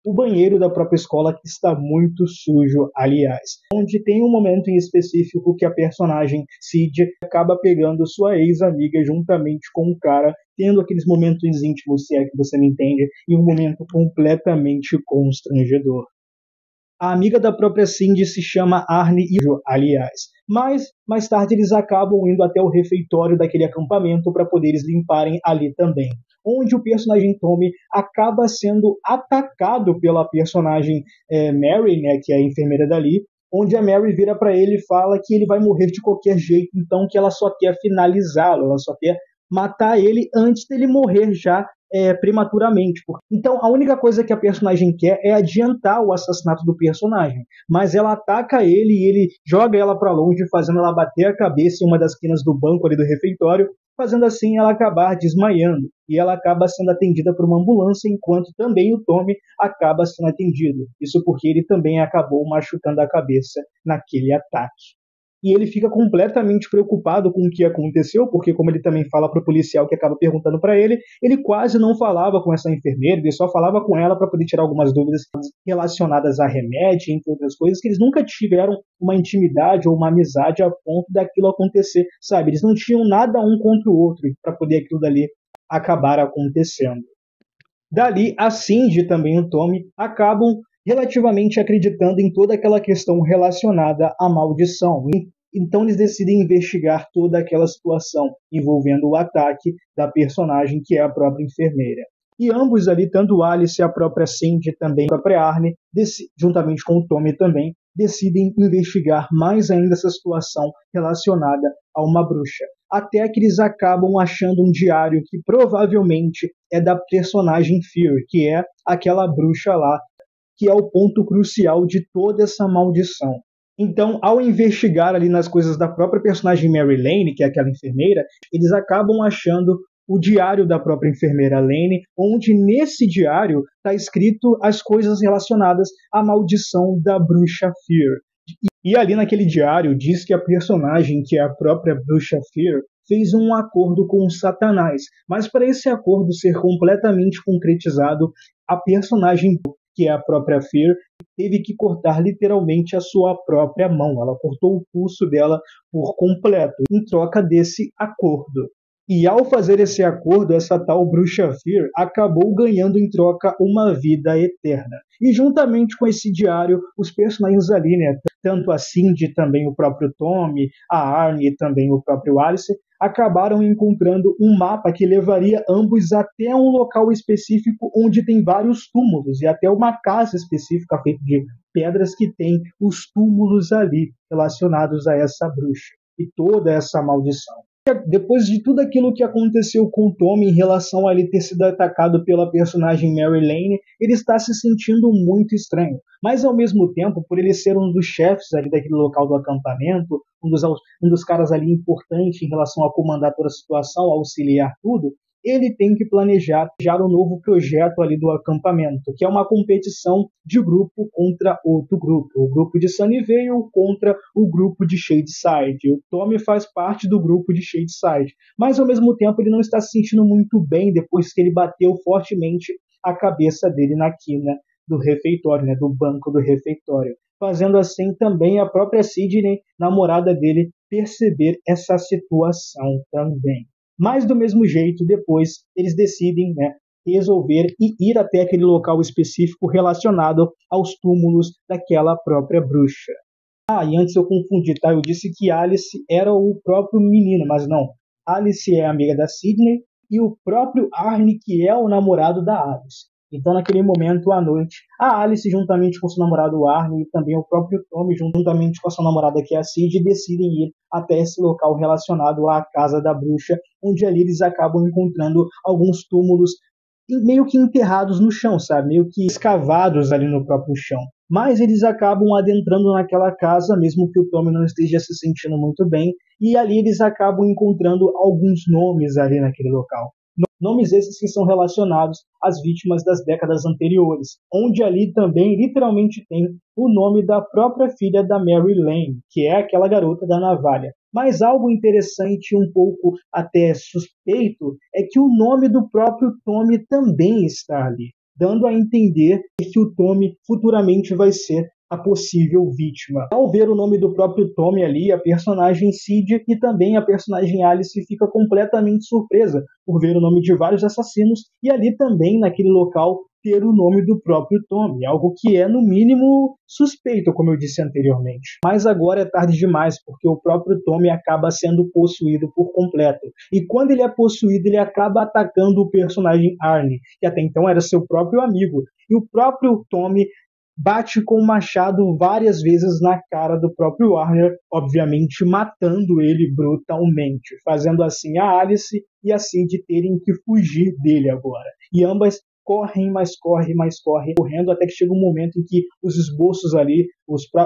[SPEAKER 1] o banheiro da própria escola, que está muito sujo, aliás. Onde tem um momento em específico que a personagem Sid acaba pegando sua ex-amiga juntamente com um cara, tendo aqueles momentos íntimos, se é que você me entende, e um momento completamente constrangedor. A amiga da própria Cindy se chama Arne e Jo, aliás. Mas, mais tarde, eles acabam indo até o refeitório daquele acampamento para poder eles limparem ali também. Onde o personagem Tommy acaba sendo atacado pela personagem Mary, né, que é a enfermeira dali, onde a Mary vira para ele e fala que ele vai morrer de qualquer jeito, então que ela só quer finalizá-lo, ela só quer matar ele antes dele morrer já prematuramente. Então a única coisa que a personagem quer é adiantar o assassinato do personagem, mas ela ataca ele e ele joga ela para longe, fazendo ela bater a cabeça em uma das quinas do banco ali do refeitório, fazendo assim ela acabar desmaiando, e ela acaba sendo atendida por uma ambulância, enquanto também o Tommy acaba sendo atendido, isso porque ele também acabou machucando a cabeça naquele ataque. E ele fica completamente preocupado com o que aconteceu, porque como ele também fala para o policial que acaba perguntando para ele quase não falava com essa enfermeira, ele só falava com ela para poder tirar algumas dúvidas relacionadas a remédio, entre outras coisas, que eles nunca tiveram uma intimidade ou uma amizade a ponto daquilo acontecer, sabe? Eles não tinham nada um contra o outro para poder aquilo dali acabar acontecendo. Dali, a Cindy e também o Tommy acabam relativamente acreditando em toda aquela questão relacionada à maldição. Então eles decidem investigar toda aquela situação envolvendo o ataque da personagem que é a própria enfermeira. E ambos ali, tanto Alice e a própria Cindy e também a própria Arne, juntamente com o Tommy também, decidem investigar mais ainda essa situação relacionada a uma bruxa. Até que eles acabam achando um diário que provavelmente é da personagem Fear, que é aquela bruxa lá, que é o ponto crucial de toda essa maldição. Então, ao investigar ali nas coisas da própria personagem Mary Lane, que é aquela enfermeira, eles acabam achando o diário da própria enfermeira Lane, onde nesse diário está escrito as coisas relacionadas à maldição da bruxa Fear. E ali naquele diário diz que a personagem, que é a própria bruxa Fear, fez um acordo com Satanás. Mas para esse acordo ser completamente concretizado, a personagem, que é a própria Fear, teve que cortar literalmente a sua própria mão. Ela cortou o pulso dela por completo, em troca desse acordo. E ao fazer esse acordo, essa tal bruxa Fear acabou ganhando em troca uma vida eterna. E juntamente com esse diário, os personagens ali, né, tanto a Cindy, também o próprio Tommy, a Arne e também o próprio Alice, acabaram encontrando um mapa que levaria ambos até um local específico onde tem vários túmulos e até uma casa específica feita de pedras que tem os túmulos ali relacionados a essa bruxa e toda essa maldição. Depois de tudo aquilo que aconteceu com o Tommy em relação a ele ter sido atacado pela personagem Mary Lane, ele está se sentindo muito estranho. Mas ao mesmo tempo, por ele ser um dos chefes ali daquele local do acampamento, um dos caras ali importante em relação a comandar toda a situação, auxiliar tudo, ele tem que planejar um novo projeto ali do acampamento, que é uma competição de grupo contra outro grupo. O grupo de Sunnyvale contra o grupo de Shadeside. O Tommy faz parte do grupo de Shadeside, mas ao mesmo tempo ele não está se sentindo muito bem depois que ele bateu fortemente a cabeça dele na quina do refeitório, né, do banco do refeitório. fazendo assim também a própria Sydney, namorada dele, perceber essa situação também. Mas do mesmo jeito, depois eles decidem, resolver e ir até aquele local específico relacionado aos túmulos daquela própria bruxa. E antes eu confundi, tá? Eu disse que Alice era o próprio menino, mas não. Alice é amiga da Sydney e o próprio Arne, que é o namorado da Alice. Então, naquele momento, à noite, a Alice, juntamente com seu namorado Arne, e também o próprio Tommy, juntamente com a sua namorada, que é a Sid, decidem ir até esse local relacionado à Casa da Bruxa, onde ali eles acabam encontrando alguns túmulos meio que enterrados no chão, sabe? Meio que escavados ali no próprio chão. Mas eles acabam adentrando naquela casa, mesmo que o Tommy não esteja se sentindo muito bem, e ali eles acabam encontrando alguns nomes ali naquele local. Nomes esses que são relacionados às vítimas das décadas anteriores, onde ali também literalmente tem o nome da própria filha da Mary Lane, que é aquela garota da navalha. Mas algo interessante, um pouco até suspeito, é que o nome do próprio Tommy também está ali, dando a entender que o Tommy futuramente vai ser a possível vítima. Ao ver o nome do próprio Tommy ali, a personagem Sid e também a personagem Alice fica completamente surpresa por ver o nome de vários assassinos e ali também, naquele local, ter o nome do próprio Tommy, algo que é, no mínimo, suspeito, como eu disse anteriormente. Mas agora é tarde demais, porque o próprio Tommy acaba sendo possuído por completo. E quando ele é possuído, ele acaba atacando o personagem Arne, que até então era seu próprio amigo. E o próprio Tommy bate com o machado várias vezes na cara do próprio Warner, obviamente matando ele brutalmente, fazendo assim a Alice e a Sid terem que fugir dele agora. E ambas correm, mas correm, correndo até que chega um momento em que os esboços ali,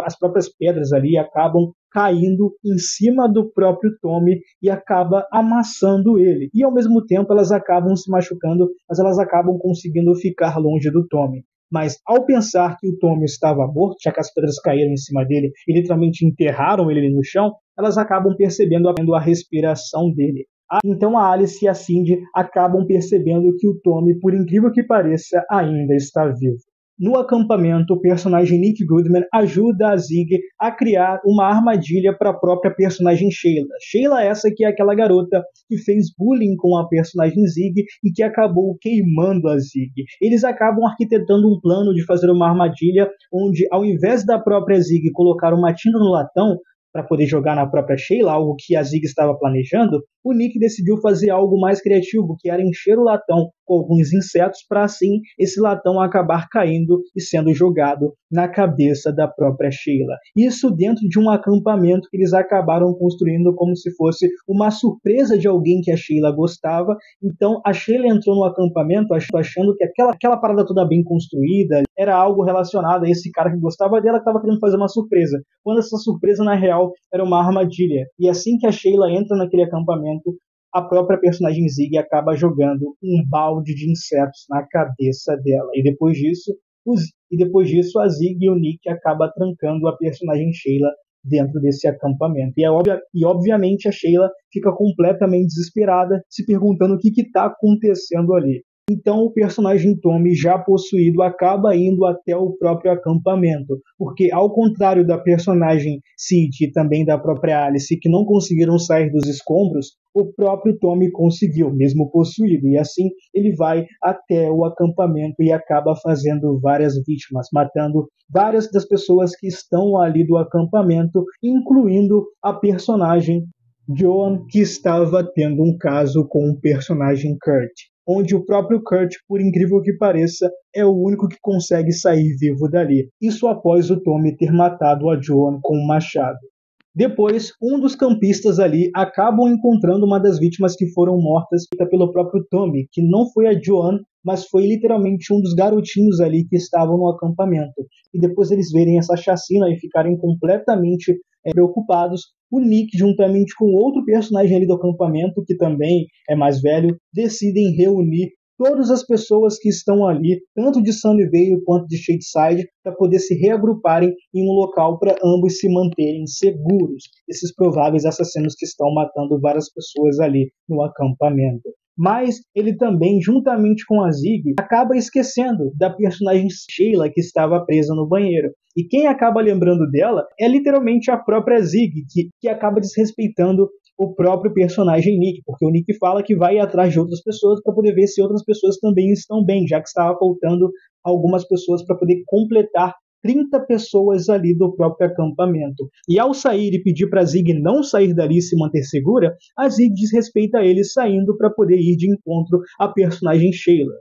[SPEAKER 1] as próprias pedras ali acabam caindo em cima do próprio Tommy e acaba amassando ele. E ao mesmo tempo elas acabam se machucando, mas elas acabam conseguindo ficar longe do Tommy. Mas ao pensar que o Tommy estava morto, já que as pedras caíram em cima dele e literalmente enterraram ele no chão, elas acabam percebendo a respiração dele. Então a Alice e a Cindy acabam percebendo que o Tommy, por incrível que pareça, ainda está vivo. No acampamento, o personagem Nick Goodman ajuda a Zig a criar uma armadilha para a própria personagem Sheila. Sheila essa que é aquela garota que fez bullying com a personagem Zig e que acabou queimando a Zig. Eles acabam arquitetando um plano de fazer uma armadilha onde, ao invés da própria Zig colocar uma tinta no latão para poder jogar na própria Sheila, algo que a Zig estava planejando, o Nick decidiu fazer algo mais criativo, que era encher o latão com alguns insetos para assim esse latão acabar caindo e sendo jogado na cabeça da própria Sheila. Isso dentro de um acampamento que eles acabaram construindo como se fosse uma surpresa de alguém que a Sheila gostava. Então a Sheila entrou no acampamento achando que aquela parada toda bem construída era algo relacionado a esse cara que gostava dela, que estava querendo fazer uma surpresa, quando essa surpresa na real era uma armadilha. E assim que a Sheila entra naquele acampamento, a própria personagem Zig acaba jogando um balde de insetos na cabeça dela. E depois disso a Zig e o Nick acabam trancando a personagem Sheila dentro desse acampamento. E obviamente a Sheila fica completamente desesperada, se perguntando o que está acontecendo ali. Então o personagem Tommy, já possuído, acaba indo até o próprio acampamento, porque ao contrário da personagem Sid e também da própria Alice, que não conseguiram sair dos escombros, o próprio Tommy conseguiu, mesmo possuído, e assim ele vai até o acampamento e acaba fazendo várias vítimas, matando várias das pessoas que estão ali do acampamento, incluindo a personagem Joan, que estava tendo um caso com o personagem Kurt, onde o próprio Kurt, por incrível que pareça, é o único que consegue sair vivo dali. Isso após o Tommy ter matado a Joan com um machado. Depois, um dos campistas ali acabam encontrando uma das vítimas que foram mortas pelo próprio Tommy, que não foi a Joan, mas foi literalmente um dos garotinhos ali que estavam no acampamento. E depois eles verem essa chacina e ficarem completamente preocupados, o Nick, juntamente com outro personagem ali do acampamento, que também é mais velho, decidem reunir todas as pessoas que estão ali, tanto de Sunnyvale quanto de Shadeside, para poder se reagruparem em um local para ambos se manterem seguros, esses prováveis assassinos que estão matando várias pessoas ali no acampamento. mas ele também, juntamente com a Zig, acaba esquecendo da personagem Sheila que estava presa no banheiro. E quem acaba lembrando dela é literalmente a própria Zig, que acaba desrespeitando o próprio personagem Nick, porque o Nick fala que vai atrás de outras pessoas para poder ver se outras pessoas também estão bem, já que estava faltando algumas pessoas para poder completar 30 pessoas ali do próprio acampamento. E ao sair e pedir para a Zig não sair dali e se manter segura, a Zig desrespeita ele saindo para poder ir de encontro à personagem Sheila.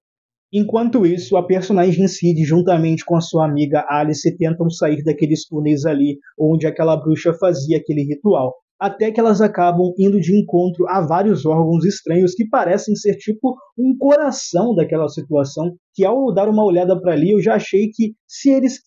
[SPEAKER 1] Enquanto isso, a personagem Sid, juntamente com a sua amiga Alice, tentam sair daqueles túneis ali onde aquela bruxa fazia aquele ritual. Até que elas acabam indo de encontro a vários órgãos estranhos que parecem ser tipo um coração daquela situação, que ao dar uma olhada para ali eu já achei que se eles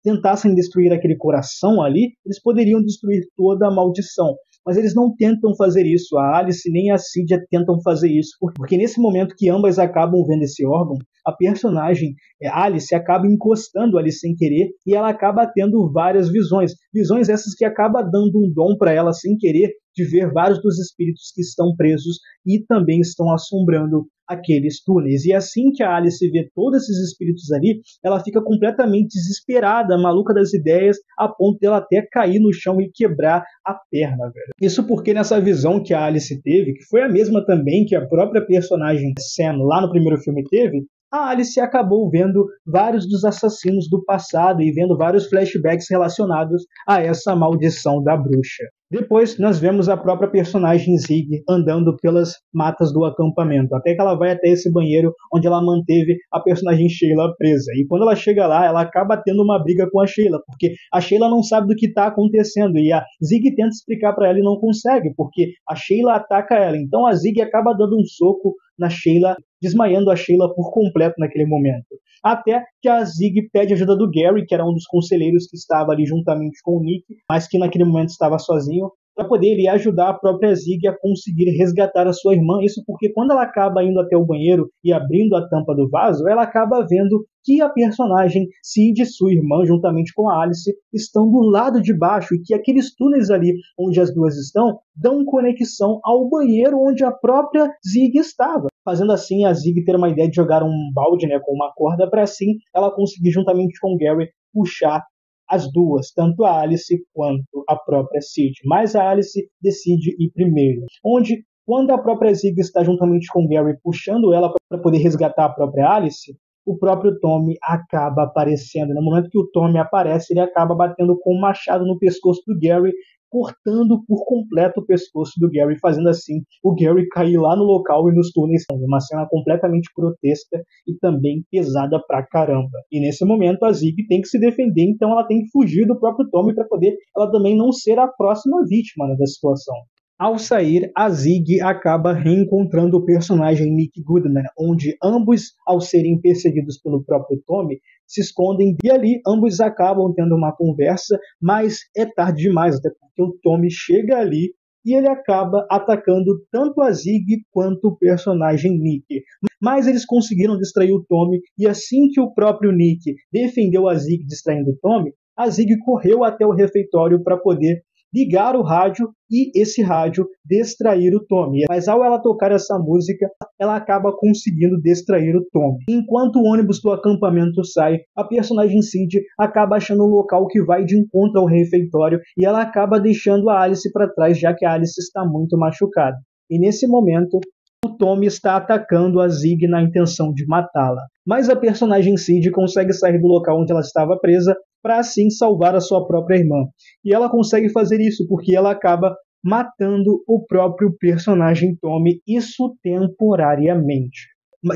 [SPEAKER 1] tentassem destruir aquele coração ali, eles poderiam destruir toda a maldição. Mas eles não tentam fazer isso, a Alice nem a Sid tentam fazer isso, porque nesse momento que ambas acabam vendo esse órgão, a personagem Alice acaba encostando ali sem querer e ela acaba tendo várias visões. Visões essas que acaba dando um dom para ela sem querer de ver vários dos espíritos que estão presos e também estão assombrando aqueles túneis. E assim que a Alice vê todos esses espíritos ali, ela fica completamente desesperada, maluca das ideias, a ponto dela até cair no chão e quebrar a perna, velho. Isso porque nessa visão que a Alice teve, que foi a mesma também que a própria personagem Sam lá no primeiro filme teve, a Alice acabou vendo vários dos assassinos do passado e vendo vários flashbacks relacionados a essa maldição da bruxa. Depois nós vemos a própria personagem Zig andando pelas matas do acampamento, até que ela vai até esse banheiro onde ela manteve a personagem Sheila presa. E quando ela chega lá, ela acaba tendo uma briga com a Sheila, porque a Sheila não sabe do que está acontecendo e a Zig tenta explicar para ela e não consegue, porque a Sheila ataca ela. Então a Zig acaba dando um soco na Sheila, desmaiando a Sheila por completo naquele momento. Até que a Zig pede ajuda do Gary, que era um dos conselheiros que estava ali juntamente com o Nick, mas que naquele momento estava sozinho, para poder ele ajudar a própria Zig a conseguir resgatar a sua irmã. Isso porque quando ela acaba indo até o banheiro e abrindo a tampa do vaso, ela acaba vendo que a personagem Sid e sua irmã, juntamente com a Alice, estão do lado de baixo e que aqueles túneis ali onde as duas estão dão conexão ao banheiro onde a própria Zig estava. Fazendo assim a Zig ter uma ideia de jogar um balde, com uma corda, para assim ela conseguir, juntamente com o Gary, puxar as duas, tanto a Alice quanto a própria Sid. Mas a Alice decide ir primeiro. Onde, quando a própria Zig está juntamente com o Gary puxando ela para poder resgatar a própria Alice, o próprio Tommy acaba aparecendo. No momento que o Tommy aparece, ele acaba batendo com um machado no pescoço do Gary, cortando por completo o pescoço do Gary, fazendo assim o Gary cair lá no local e nos túneis. Uma cena completamente grotesca e também pesada pra caramba. E nesse momento a Zig tem que se defender, então ela tem que fugir do próprio Tommy para poder ela também não ser a próxima vítima da situação. Ao sair, a Zig acaba reencontrando o personagem Nick Goodman, onde ambos, ao serem perseguidos pelo próprio Tommy, se escondem e ali ambos acabam tendo uma conversa, mas é tarde demais, até porque o Tommy chega ali e ele acaba atacando tanto a Zig quanto o personagem Nick. Mas eles conseguiram distrair o Tommy e assim que o próprio Nick defendeu a Zig distraindo o Tommy, a Zig correu até o refeitório para poder ligar o rádio e esse rádio distrair o Tommy. Mas ao ela tocar essa música, ela acaba conseguindo distrair o Tommy. Enquanto o ônibus do acampamento sai, a personagem Sid acaba achando um local que vai de encontro ao refeitório e ela acaba deixando a Alice para trás, já que a Alice está muito machucada. E nesse momento, o Tommy está atacando a Zig na intenção de matá-la. Mas a personagem Sid consegue sair do local onde ela estava presa para assim salvar a sua própria irmã. E ela consegue fazer isso porque ela acaba matando o próprio personagem Tommy, isso temporariamente.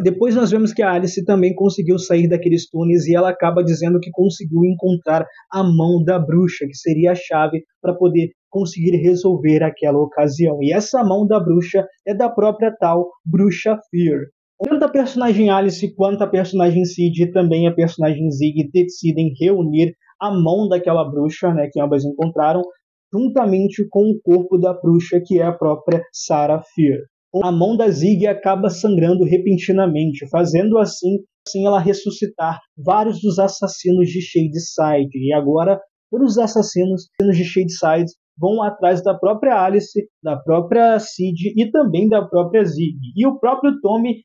[SPEAKER 1] Depois nós vemos que a Alice também conseguiu sair daqueles túneis e ela acaba dizendo que conseguiu encontrar a mão da bruxa, que seria a chave para poder conseguir resolver aquela ocasião. E essa mão da bruxa é da própria tal Bruxa Fear. Tanto a personagem Alice quanto a personagem Sid e também a personagem Zig decidem reunir a mão daquela bruxa, que ambas encontraram, juntamente com o corpo da bruxa, que é a própria Sarah Fear. A mão da Zig acaba sangrando repentinamente, fazendo assim ela ressuscitar vários dos assassinos de Shadyside. E agora, todos os assassinos de Shadyside
[SPEAKER 2] vão atrás da própria Alice, da própria Sid e também da própria Zig. E o próprio Tommy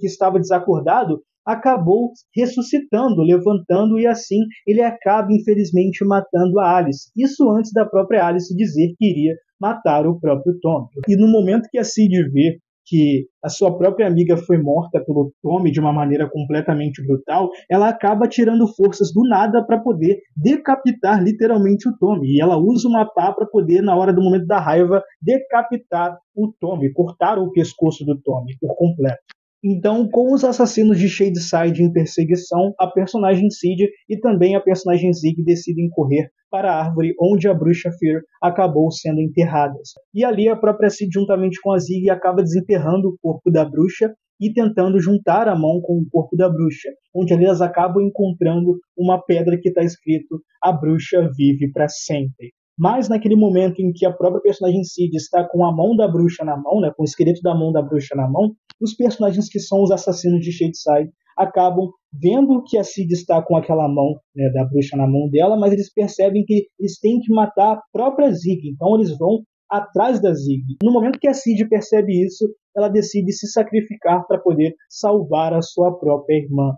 [SPEAKER 2] que estava desacordado, acabou ressuscitando, levantando, e assim ele acaba infelizmente matando a Alice. Isso antes da própria Alice dizer que iria matar o próprio Tommy. E no momento que a Sid vê que a sua própria amiga foi morta pelo Tommy de uma maneira completamente brutal, ela acaba tirando forças do nada para poder decapitar literalmente o Tommy. E ela usa uma pá para poder, na hora do momento da raiva, decapitar o Tommy, cortar o pescoço do Tommy por completo. Então, com os assassinos de Shadyside em perseguição, a personagem Sid e também a personagem Zig decidem correr para a árvore onde a bruxa Fear acabou sendo enterrada. E ali a própria Sid, juntamente com a Zig, acaba desenterrando o corpo da bruxa e tentando juntar a mão com o corpo da bruxa, onde ali elas acabam encontrando uma pedra que está escrito "A bruxa vive para sempre". Mas naquele momento em que a própria personagem Sid está com a mão da bruxa na mão, com o esqueleto da mão da bruxa na mão, os personagens que são os assassinos de Shadyside acabam vendo que a Sid está com aquela mão da bruxa na mão dela, mas eles percebem que eles têm que matar a própria Zig, então eles vão atrás da Zig. No momento que a Sid percebe isso, ela decide se sacrificar para poder salvar a sua própria irmã,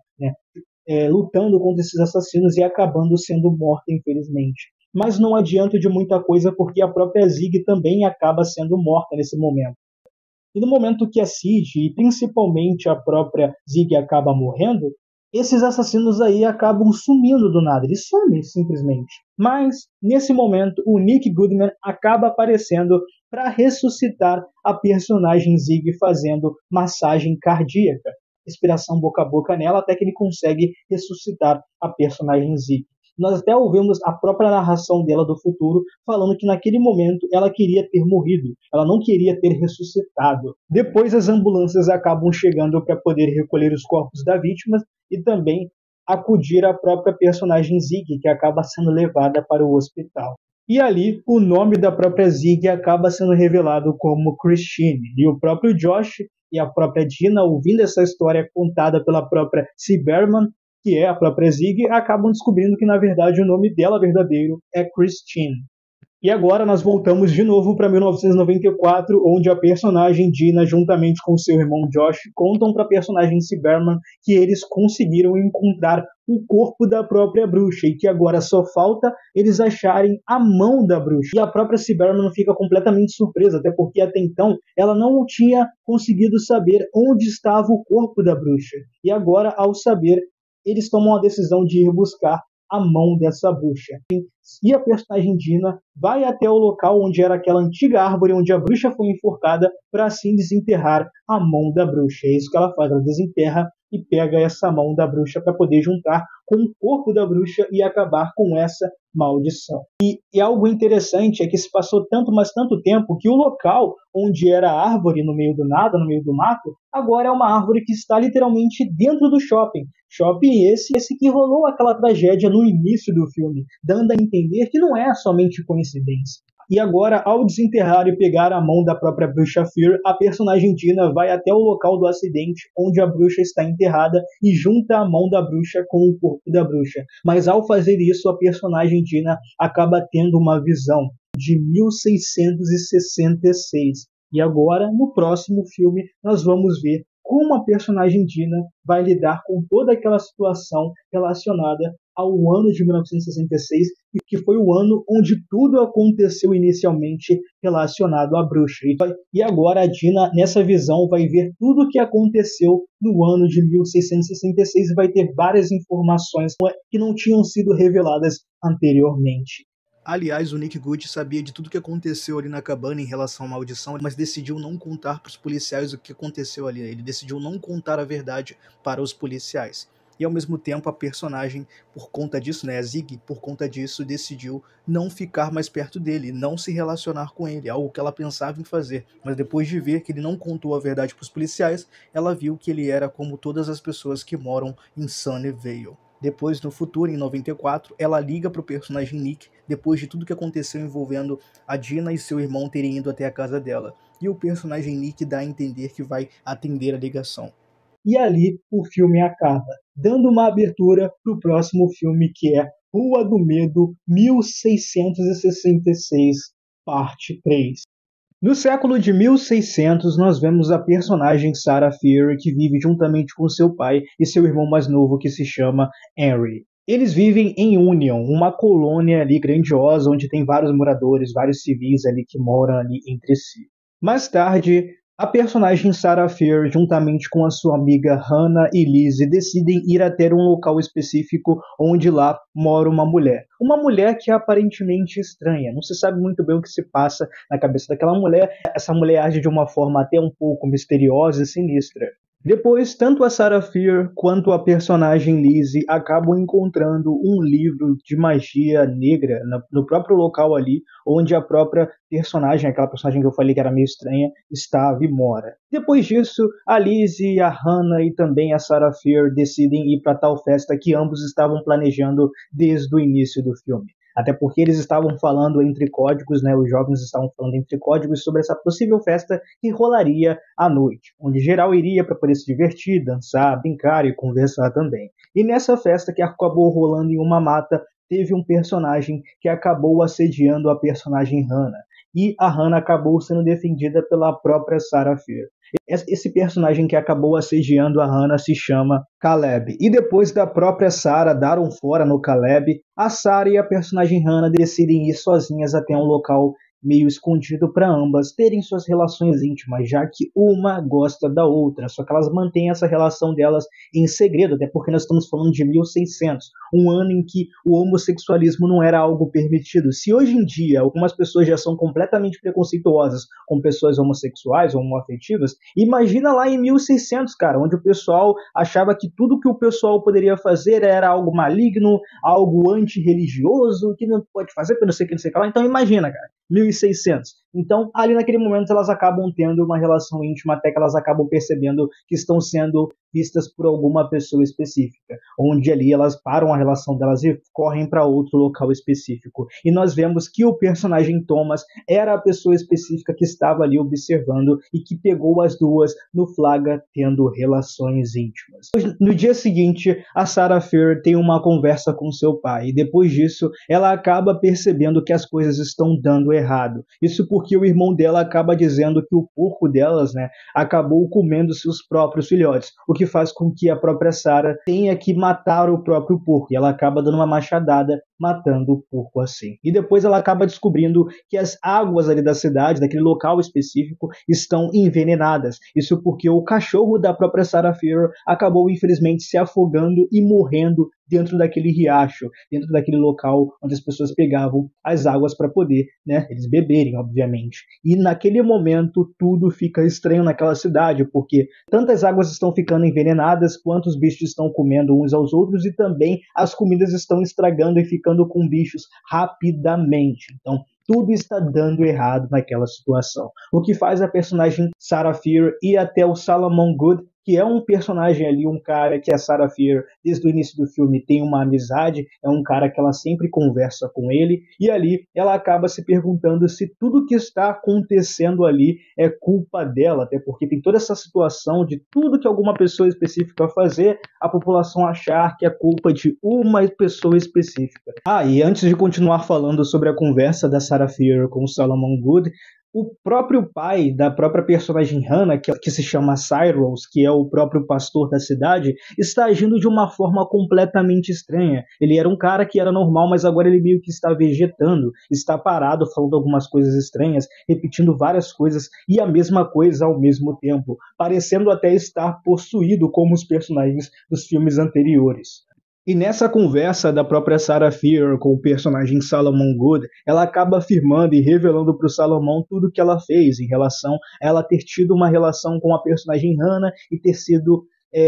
[SPEAKER 2] lutando contra esses assassinos e acabando sendo morta, infelizmente. Mas não adianta de muita coisa, porque a própria Zig também acaba sendo morta nesse momento. E no momento que a Sid, e principalmente a própria Zig, acaba morrendo, esses assassinos aí acabam sumindo do nada, eles somem simplesmente. Mas, nesse momento, o Nick Goodman acaba aparecendo para ressuscitar a personagem Zig fazendo massagem cardíaca, inspiração boca a boca nela, até que ele consegue ressuscitar a personagem Zig. Nós até ouvimos a própria narração dela do futuro, falando que naquele momento ela queria ter morrido, ela não queria ter ressuscitado. Depois as ambulâncias acabam chegando para poder recolher os corpos das vítimas e também acudir a própria personagem Zig, que acaba sendo levada para o hospital. E ali o nome da própria Zig acaba sendo revelado como Christine, e o próprio Josh e a própria Dina, ouvindo essa história contada pela própria C. Berman, que é a própria Zig, acabam descobrindo que, na verdade, o nome dela verdadeiro é Christine. E agora nós voltamos de novo para 1994, onde a personagem Dina, juntamente com seu irmão Josh, contam para a personagem C. Berman que eles conseguiram encontrar o corpo da própria bruxa e que agora só falta eles acharem a mão da bruxa. E a própria C. Berman fica completamente surpresa, até porque até então ela não tinha conseguido saber onde estava o corpo da bruxa. E agora, ao saber, eles tomam a decisão de ir buscar a mão dessa bruxa. E a personagem Dina vai até o local onde era aquela antiga árvore onde a bruxa foi enforcada para assim desenterrar a mão da bruxa. É isso que ela faz, ela desenterra e pega essa mão da bruxa para poder juntar com o corpo da bruxa e acabar com essa maldição. E algo interessante é que se passou tanto tempo que o local onde era a árvore no meio do nada, no meio do mato, agora é uma árvore que está literalmente dentro do shopping. Shopping esse que rolou aquela tragédia no início do filme, dando a entender que não é somente coincidência. E agora, ao desenterrar e pegar a mão da própria bruxa Fear, a personagem Dina vai até o local do acidente onde a bruxa está enterrada e junta a mão da bruxa com o corpo da bruxa. Mas ao fazer isso, a personagem Dina acaba tendo uma visão de 1666. E agora, no próximo filme, nós vamos ver como a personagem Dina vai lidar com toda aquela situação relacionada ao ano de 1966, que foi o ano onde tudo aconteceu inicialmente relacionado à bruxa. E agora a Dina, nessa visão, vai ver tudo o que aconteceu no ano de 1666 e vai ter várias informações que não tinham sido reveladas anteriormente.
[SPEAKER 1] Aliás, o Nick Good sabia de tudo que aconteceu ali na cabana em relação à maldição, mas decidiu não contar para os policiais o que aconteceu ali. Ele decidiu não contar a verdade para os policiais. E ao mesmo tempo a personagem, por conta disso, a Zig, por conta disso, decidiu não ficar mais perto dele, não se relacionar com ele, algo que ela pensava em fazer. Mas depois de ver que ele não contou a verdade para os policiais, ela viu que ele era como todas as pessoas que moram em Sunnyvale. Depois, no futuro, em 94, ela liga para o personagem Nick, depois de tudo que aconteceu envolvendo a Dina e seu irmão terem ido até a casa dela. E o personagem Nick dá a entender que vai atender a ligação.
[SPEAKER 2] E ali o filme acaba, dando uma abertura para o próximo filme, que é Rua do Medo, 1666, parte 3. No século de 1600, nós vemos a personagem Sarah Fier, que vive juntamente com seu pai e seu irmão mais novo, que se chama Henry. Eles vivem em Union, uma colônia ali grandiosa, onde tem vários moradores, vários civis ali que moram ali entre si. Mais tarde, a personagem Sarah Fier, juntamente com a sua amiga Hannah e Lizzie, decidem ir até um local específico onde lá mora uma mulher. Uma mulher que é aparentemente estranha. Não se sabe muito bem o que se passa na cabeça daquela mulher. Essa mulher age de uma forma até um pouco misteriosa e sinistra. Depois, tanto a Sarah Fier quanto a personagem Lizzie acabam encontrando um livro de magia negra no próprio local ali, onde a própria personagem, aquela personagem que eu falei que era meio estranha, estava e mora. Depois disso, a Lizzie, a Hannah e também a Sarah Fier decidem ir para tal festa que ambos estavam planejando desde o início do filme. Até porque eles estavam falando entre códigos, né? Os jovens estavam falando entre códigos sobre essa possível festa que rolaria à noite, onde geral iria para poder se divertir, dançar, brincar e conversar também. E nessa festa que acabou rolando em uma mata, teve um personagem que acabou assediando a personagem Hannah. E a Hannah acabou sendo defendida pela própria Sarah Fier. Esse personagem que acabou assediando a Hannah se chama Caleb. E depois da própria Sarah dar um fora no Caleb, a Sarah e a personagem Hannah decidem ir sozinhas até um local meio escondido para ambas terem suas relações íntimas, já que uma gosta da outra, só que elas mantêm essa relação delas em segredo, até porque nós estamos falando de 1600, um ano em que o homossexualismo não era algo permitido. Se hoje em dia algumas pessoas já são completamente preconceituosas com pessoas homossexuais ou homoafetivas, imagina lá em 1600, cara, onde o pessoal achava que tudo que o pessoal poderia fazer era algo maligno, algo antirreligioso, que não pode fazer, porque não sei o que, não sei o que lá. Então imagina, cara, 1600. Então, ali naquele momento, elas acabam tendo uma relação íntima até que elas acabam percebendo que estão sendo vistas por alguma pessoa específica, onde ali elas param a relação delas e correm para outro local específico. E nós vemos que o personagem Thomas era a pessoa específica que estava ali observando e que pegou as duas no flagra tendo relações íntimas. No dia seguinte, a Sarah Fier tem uma conversa com seu pai e depois disso, ela acaba percebendo que as coisas estão dando errado. Isso porque o irmão dela acaba dizendo que o porco delas, né, acabou comendo seus próprios filhotes, o que faz com que a própria Sarah tenha que matar o próprio porco, e ela acaba dando uma machadada matando o porco assim. E depois ela acaba descobrindo que as águas ali da cidade, daquele local específico, estão envenenadas. Isso porque o cachorro da própria Sarah Fier acabou infelizmente se afogando e morrendo dentro daquele riacho, dentro daquele local onde as pessoas pegavam as águas para poder, né, eles beberem, obviamente. E naquele momento tudo fica estranho naquela cidade, porque tantas águas estão ficando envenenadas, quanto os bichos estão comendo uns aos outros, e também as comidas estão estragando e ficando com bichos rapidamente. Então, tudo está dando errado naquela situação. O que faz a personagem Sarah Fier ir até o Solomon Good, que é um personagem ali, um cara que a Sarah Fier, desde o início do filme, tem uma amizade, é um cara que ela sempre conversa com ele, e ali ela acaba se perguntando se tudo que está acontecendo ali é culpa dela, até porque tem toda essa situação de tudo que alguma pessoa específica fazer, a população achar que é culpa de uma pessoa específica. E antes de continuar falando sobre a conversa da Sarah Fier com o Solomon Good, o próprio pai da própria personagem Hannah, que se chama Cyrus, que é o próprio pastor da cidade, está agindo de uma forma completamente estranha. Ele era um cara que era normal, mas agora ele meio que está vegetando, está parado, falando algumas coisas estranhas, repetindo várias coisas e a mesma coisa ao mesmo tempo, parecendo até estar possuído como os personagens dos filmes anteriores. E nessa conversa da própria Sarah Fier com o personagem Solomon Good, ela acaba afirmando e revelando para o Solomon tudo o que ela fez em relação a ela ter tido uma relação com a personagem Hannah e ter sido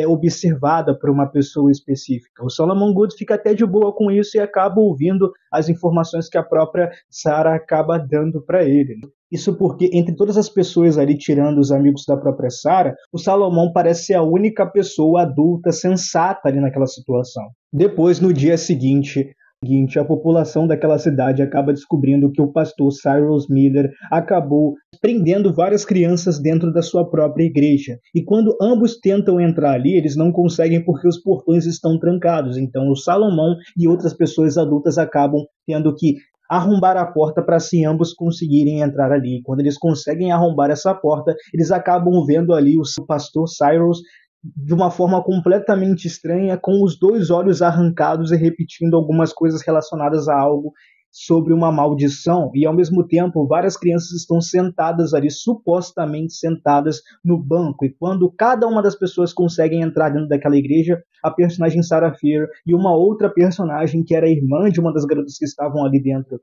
[SPEAKER 2] observada por uma pessoa específica. O Solomon Good fica até de boa com isso e acaba ouvindo as informações que a própria Sarah acaba dando para ele. Isso porque, entre todas as pessoas ali, tirando os amigos da própria Sarah, o Solomon parece ser a única pessoa adulta, sensata ali naquela situação. Depois, no dia seguinte, seguinte, a população daquela cidade acaba descobrindo que o pastor Cyrus Miller acabou prendendo várias crianças dentro da sua própria igreja. E quando ambos tentam entrar ali, eles não conseguem porque os portões estão trancados. Então o Salomão e outras pessoas adultas acabam tendo que arrombar a porta para assim ambos conseguirem entrar ali. Quando eles conseguem arrombar essa porta, eles acabam vendo ali o pastor Cyrus de uma forma completamente estranha, com os dois olhos arrancados e repetindo algumas coisas relacionadas a algo sobre uma maldição, e ao mesmo tempo várias crianças estão sentadas ali, supostamente sentadas no banco, e quando cada uma das pessoas conseguem entrar dentro daquela igreja, a personagem Sarah Fier e uma outra personagem que era irmã de uma das garotas que estavam ali dentro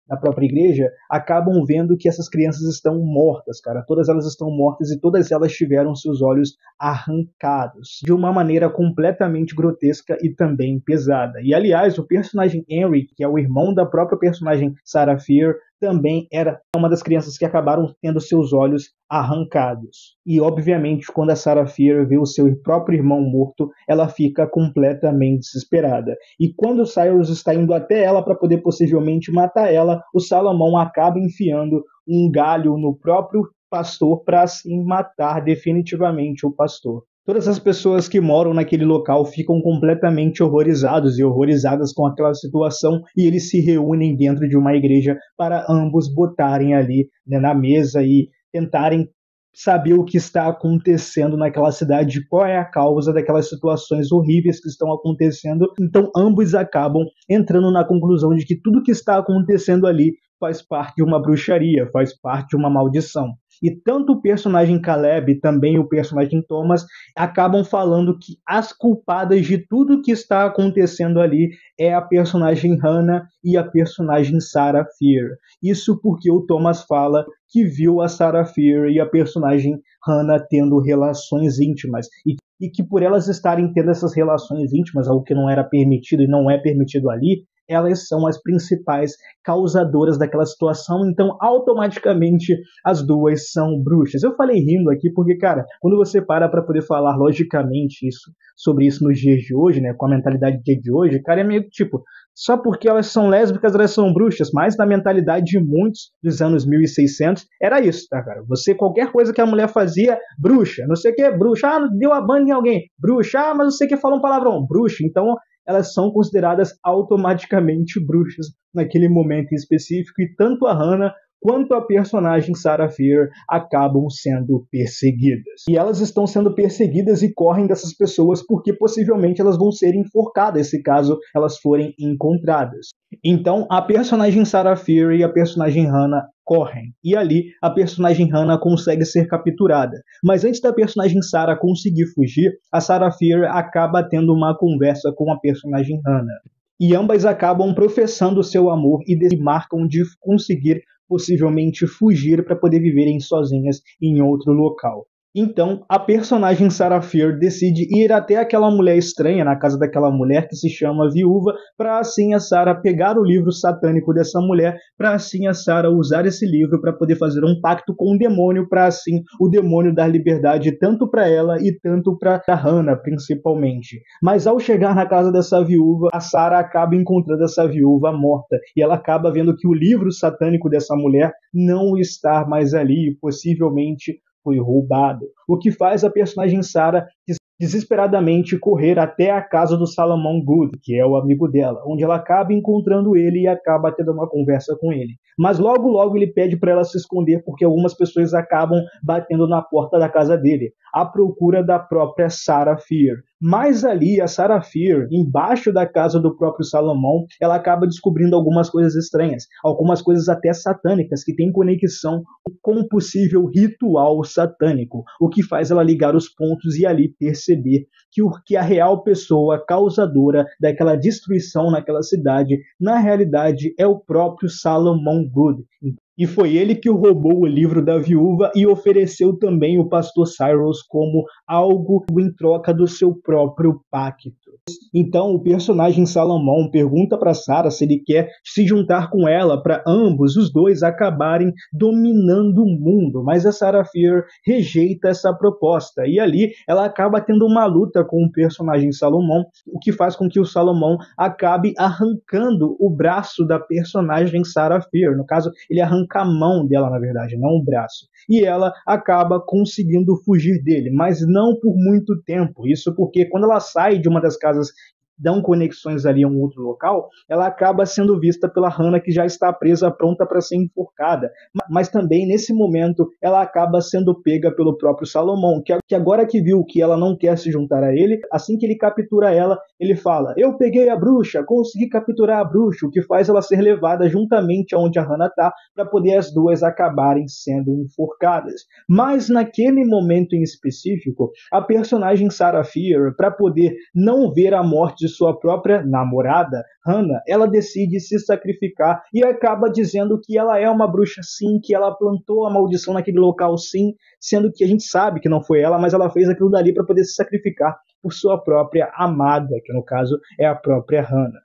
[SPEAKER 2] da própria igreja, acabam vendo que essas crianças estão mortas, cara. Todas elas estão mortas e todas elas tiveram seus olhos arrancados de uma maneira completamente grotesca e também pesada. E aliás, o personagem Henry, que é o irmão da própria personagem Sarah Fier, também era uma das crianças que acabaram tendo seus olhos arrancados. E obviamente, quando a Sarah Fier vê o seu próprio irmão morto, ela fica completamente desesperada. E quando o Cyrus está indo até ela para poder possivelmente matar ela, o Salomão acaba enfiando um galho no próprio pastor para assim matar definitivamente o pastor. Todas as pessoas que moram naquele local ficam completamente horrorizados e horrorizadas com aquela situação, e eles se reúnem dentro de uma igreja para ambos botarem ali, né, na mesa e tentarem saber o que está acontecendo naquela cidade, qual é a causa daquelas situações horríveis que estão acontecendo. Então ambos acabam entrando na conclusão de que tudo que está acontecendo ali faz parte de uma bruxaria, faz parte de uma maldição. E tanto o personagem Caleb e também o personagem Thomas acabam falando que as culpadas de tudo que está acontecendo ali é a personagem Hannah e a personagem Sarah Fier. Isso porque o Thomas fala que viu a Sarah Fier e a personagem Hannah tendo relações íntimas e que por elas estarem tendo essas relações íntimas, algo que não era permitido e não é permitido ali, elas são as principais causadoras daquela situação, então automaticamente as duas são bruxas. Eu falei rindo aqui porque, cara, quando você para poder falar logicamente sobre isso nos dias de hoje, né, com a mentalidade do dia de hoje, cara, é meio que tipo, só porque elas são lésbicas, elas são bruxas, mas na mentalidade de muitos dos anos 1600 era isso, tá, cara? Você, qualquer coisa que a mulher fazia, bruxa, não sei o que, bruxa, deu a banda em alguém, bruxa, mas não sei o que, falou um palavrão, bruxa, então elas são consideradas automaticamente bruxas naquele momento em específico, e tanto a Hannah quanto a personagem Sarah Fier acabam sendo perseguidas. E elas estão sendo perseguidas e correm dessas pessoas porque possivelmente elas vão ser enforcadas se caso elas forem encontradas. Então a personagem Sarah Fier e a personagem Hannah correm, e ali a personagem Hannah consegue ser capturada. Mas antes da personagem Sarah conseguir fugir, a Sarah Fier acaba tendo uma conversa com a personagem Hannah. E ambas acabam professando seu amor e marcam de conseguir possivelmente fugir para poder viverem sozinhas em outro local. Então, a personagem Sarah Fier decide ir até aquela mulher estranha, na casa daquela mulher que se chama Viúva, para assim a Sarah pegar o livro satânico dessa mulher, para assim a Sarah usar esse livro para poder fazer um pacto com o demônio, para assim o demônio dar liberdade tanto para ela e tanto para Hannah, principalmente. Mas ao chegar na casa dessa viúva, a Sarah acaba encontrando essa viúva morta, e ela acaba vendo que o livro satânico dessa mulher não está mais ali, e possivelmente foi roubado, o que faz a personagem Sarah desesperadamente correr até a casa do Salomon Good, que é o amigo dela, onde ela acaba encontrando ele e acaba tendo uma conversa com ele. Mas logo ele pede para ela se esconder porque algumas pessoas acabam batendo na porta da casa dele, à procura da própria Sarah Fier. Mas ali, a Sarah Fier, embaixo da casa do próprio Salomão, ela acaba descobrindo algumas coisas estranhas, algumas coisas até satânicas, que têm conexão com um possível ritual satânico, o que faz ela ligar os pontos e ali perceber que a real pessoa causadora daquela destruição naquela cidade, na realidade, é o próprio Salomon Good. E foi ele que roubou o livro da viúva e ofereceu também o pastor Cyrus como algo em troca do seu próprio pacto. Então o personagem Salomão pergunta para Sarah se ele quer se juntar com ela para ambos, os dois, acabarem dominando o mundo. Mas a Sarah Fier rejeita essa proposta. E ali ela acaba tendo uma luta com o personagem Salomão, o que faz com que o Salomão acabe arrancando o braço da personagem Sarah Fier. No caso, ele arranca a mão dela, na verdade, não o braço. E ela acaba conseguindo fugir dele, mas não por muito tempo. Isso porque quando ela sai de uma das casas dão conexões ali a um outro local, ela acaba sendo vista pela Hannah, que já está presa, pronta para ser enforcada. Mas também, nesse momento, ela acaba sendo pega pelo próprio Salomão, que agora que viu que ela não quer se juntar a ele, assim que ele captura ela, ele fala: eu peguei a bruxa, consegui capturar a bruxa, o que faz ela ser levada juntamente aonde a Hannah está, para poder as duas acabarem sendo enforcadas. Mas naquele momento em específico, a personagem Sarah Fier, para poder não ver a morte de sua própria namorada, Hannah, ela decide se sacrificar e acaba dizendo que ela é uma bruxa sim, que ela plantou a maldição naquele local sim, sendo que a gente sabe que não foi ela, mas ela fez aquilo dali para poder se sacrificar por sua própria amada, que no caso é a própria Hannah.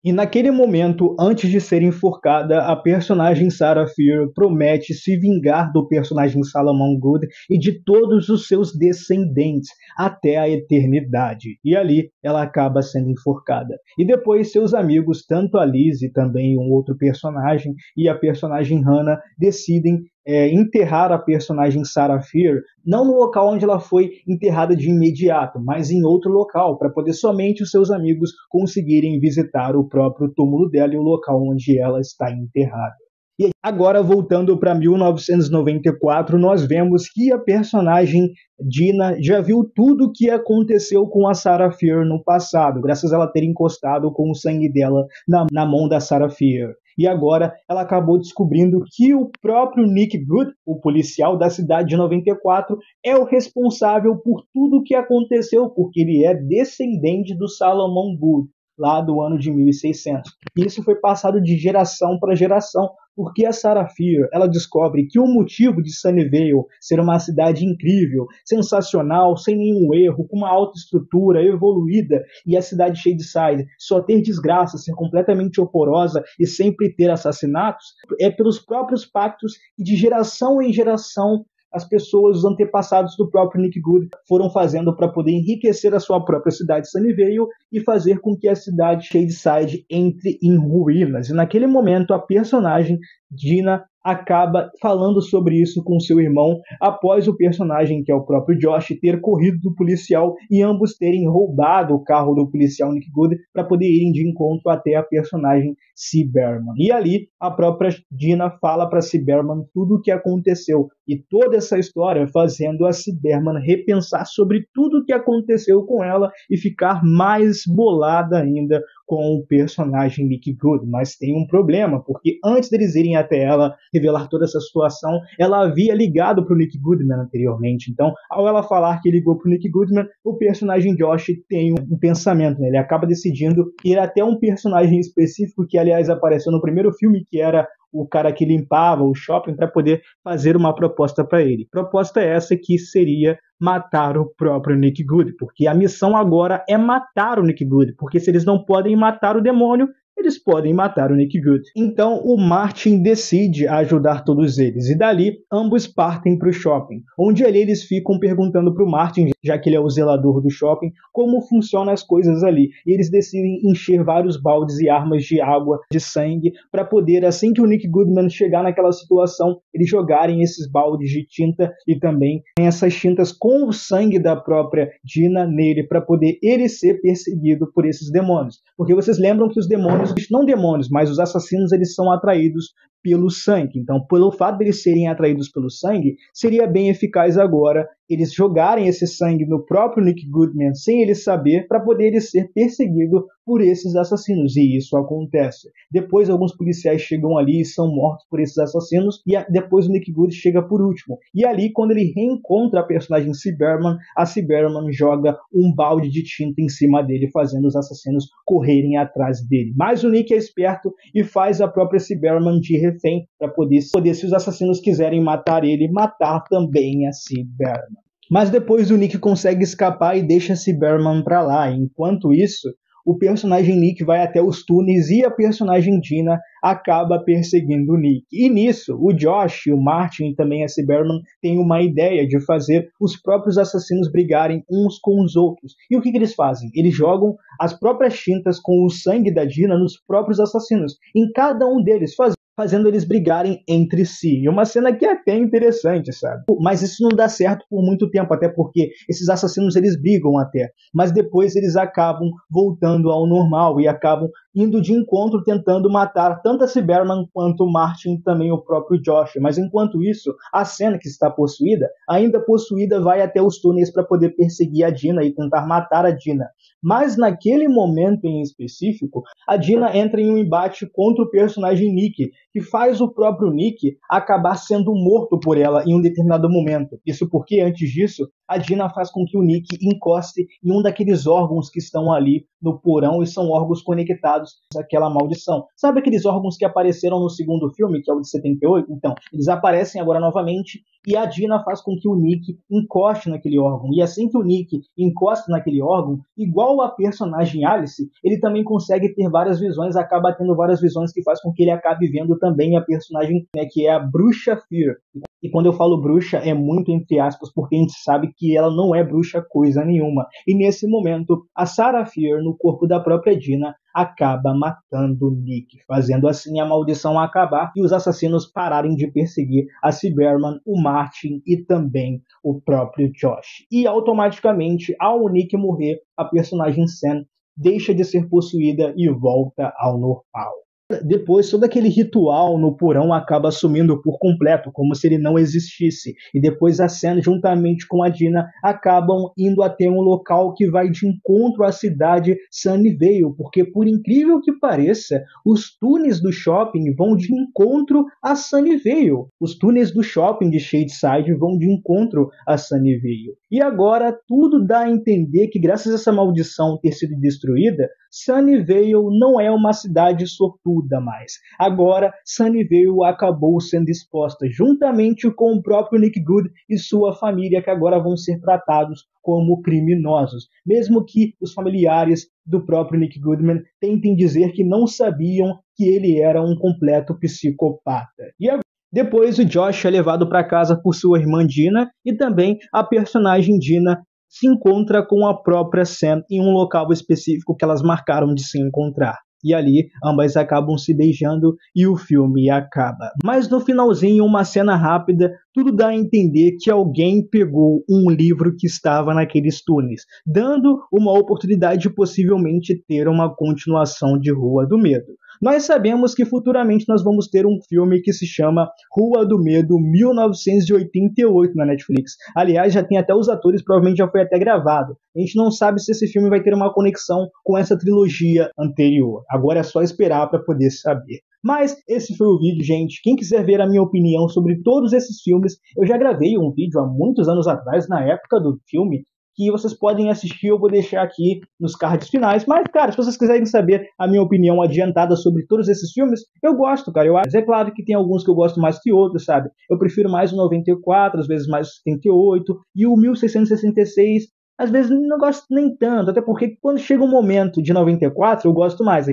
[SPEAKER 2] E naquele momento, antes de ser enforcada, a personagem Sarah Fier promete se vingar do personagem Salomon Good e de todos os seus descendentes até a eternidade. E ali ela acaba sendo enforcada. E depois seus amigos, tanto a Liz e também um outro personagem e a personagem Hannah, decidem enterrar a personagem Sarah Fier, não no local onde ela foi enterrada de imediato, mas em outro local, para poder somente os seus amigos conseguirem visitar o próprio túmulo dela e o local onde ela está enterrada. E agora, voltando para 1994, nós vemos que a personagem Dina já viu tudo o que aconteceu com a Sarah Fier no passado, graças a ela ter encostado com o sangue dela na mão da Sarah Fier. E agora ela acabou descobrindo que o próprio Nick Good, o policial da cidade de 94, é o responsável por tudo o que aconteceu, porque ele é descendente do Salomon Good, lá do ano de 1600. E isso foi passado de geração para geração, porque a Sarah Fier, ela descobre que o motivo de Sunnyvale ser uma cidade incrível, sensacional, sem nenhum erro, com uma alta estrutura, evoluída, e a cidade Shadyside só ter desgraça, ser completamente horrorosa e sempre ter assassinatos, é pelos próprios pactos que de geração em geração as pessoas, os antepassados do próprio Nick Good, foram fazendo para poder enriquecer a sua própria cidade Sunnyvale e fazer com que a cidade Shadyside entre em ruínas. E naquele momento a personagem Dina acaba falando sobre isso com seu irmão após o personagem, que é o próprio Josh, ter corrido do policial e ambos terem roubado o carro do policial Nick Good para poder irem de encontro até a personagem C. Berman. E ali a própria Dina fala para C. Berman tudo o que aconteceu e toda essa história fazendo a C. Berman repensar sobre tudo o que aconteceu com ela e ficar mais bolada ainda com o personagem Nick Good. Mas tem um problema, porque antes deles irem até ela revelar toda essa situação, ela havia ligado para o Nick Goodman anteriormente. Então, ao ela falar que ligou para o Nick Goodman, o personagem Josh tem um pensamento, né? Ele acaba decidindo ir até um personagem específico que, aliás, apareceu no primeiro filme, que era o cara que limpava o shopping, para poder fazer uma proposta para ele. Proposta essa que seria matar o próprio Nick Good, porque a missão agora é matar o Nick Good, porque se eles não podem matar o demônio, eles podem matar o Nick Good. Então o Martin decide ajudar todos eles, e dali ambos partem para o shopping, onde ali eles ficam perguntando para o Martin, já que ele é o zelador do shopping, como funcionam as coisas ali. E eles decidem encher vários baldes e armas de água, de sangue, para poder, assim que o Nick Goodman chegar naquela situação, eles jogarem esses baldes de tinta e também essas tintas com o sangue da própria Dina nele, para poder ele ser perseguido por esses demônios. Porque vocês lembram que os demônios, não demônios, mas os assassinos, eles são atraídos pelo sangue. Então, pelo fato de eles serem atraídos pelo sangue, seria bem eficaz agora eles jogarem esse sangue no próprio Nick Goodman sem ele saber, para poder ele ser perseguido por esses assassinos. E isso acontece. Depois alguns policiais chegam ali e são mortos por esses assassinos, e depois o Nick Good chega por último. E ali, quando ele reencontra a personagem C. Berman, a C. Berman joga um balde de tinta em cima dele, fazendo os assassinos correrem atrás dele. Mas o Nick é esperto e faz a própria C. Berman de refém, para poder, se os assassinos quiserem matar ele, matar também a C. Berman. Mas depois o Nick consegue escapar e deixa Cyberman pra lá. Enquanto isso, o personagem Nick vai até os túneis e a personagem Dina acaba perseguindo o Nick. E nisso, o Josh, o Martin e também a Cyberman têm uma ideia de fazer os próprios assassinos brigarem uns com os outros. E o que eles fazem? Eles jogam as próprias tintas com o sangue da Dina nos próprios assassinos, em cada um deles, fazendo eles brigarem entre si. E uma cena que é até interessante, sabe? Mas isso não dá certo por muito tempo, até porque esses assassinos eles brigam até, mas depois eles acabam voltando ao normal e acabam indo de encontro tentando matar tanto a Cyberman quanto o Martin e também o próprio Josh. Mas enquanto isso, a Sam, que está possuída, ainda possuída, vai até os túneis para poder perseguir a Dina e tentar matar a Dina. Mas naquele momento em específico, a Dina entra em um embate contra o personagem Nick, que faz o próprio Nick acabar sendo morto por ela em um determinado momento. Isso porque, antes disso, a Dina faz com que o Nick encoste em um daqueles órgãos que estão ali no porão e são órgãos conectados àquela maldição. Sabe aqueles órgãos que apareceram no segundo filme, que é o de 78? Então, eles aparecem agora novamente e a Dina faz com que o Nick encoste naquele órgão. E assim que o Nick encosta naquele órgão, igual a personagem Alice, ele também consegue ter várias visões, acaba tendo várias visões que faz com que ele acabe vendo também a personagem, né, que é a Bruxa Fear. E quando eu falo bruxa, é muito entre aspas, porque a gente sabe que ela não é bruxa coisa nenhuma. E nesse momento, a Sarah Fear, no corpo da própria Dina, acaba matando Nick, fazendo assim a maldição acabar e os assassinos pararem de perseguir a Cyberman, o Martin e também o próprio Josh. E automaticamente, ao Nick morrer, a personagem Sam deixa de ser possuída e volta ao normal. Depois, todo aquele ritual no porão acaba sumindo por completo, como se ele não existisse. E depois a Sam, juntamente com a Dina, acabam indo até um local que vai de encontro à cidade Sunnyvale, porque por incrível que pareça, os túneis do shopping vão de encontro a Sunnyvale. Os túneis do shopping de Shadeside vão de encontro a Sunnyvale. E agora tudo dá a entender que, graças a essa maldição ter sido destruída, Sunnyvale não é uma cidade sortuda mais. Agora, Sunnyvale acabou sendo exposta, juntamente com o próprio Nick Good e sua família, que agora vão ser tratados como criminosos. Mesmo que os familiares do próprio Nick Goodman tentem dizer que não sabiam que ele era um completo psicopata. E agora, depois o Josh é levado para casa por sua irmã Dina e também a personagem Dina se encontra com a própria Sam em um local específico que elas marcaram de se encontrar. E ali, ambas acabam se beijando e o filme acaba. Mas no finalzinho, uma cena rápida, tudo dá a entender que alguém pegou um livro que estava naqueles túneis, dando uma oportunidade de possivelmente ter uma continuação de Rua do Medo. Nós sabemos que futuramente nós vamos ter um filme que se chama Rua do Medo 1988 na Netflix. Aliás, já tem até os atores, provavelmente já foi até gravado. A gente não sabe se esse filme vai ter uma conexão com essa trilogia anterior. Agora é só esperar para poder saber. Mas esse foi o vídeo, gente. Quem quiser ver a minha opinião sobre todos esses filmes, eu já gravei um vídeo há muitos anos atrás, na época do filme, que vocês podem assistir, eu vou deixar aqui nos cards finais. Mas, cara, se vocês quiserem saber a minha opinião adiantada sobre todos esses filmes, eu gosto, cara. Mas é claro que tem alguns que eu gosto mais que outros, sabe? Eu prefiro mais o 94, às vezes mais o 78, e o 1666, às vezes não gosto nem tanto, até porque quando chega um momento de 94, eu gosto mais.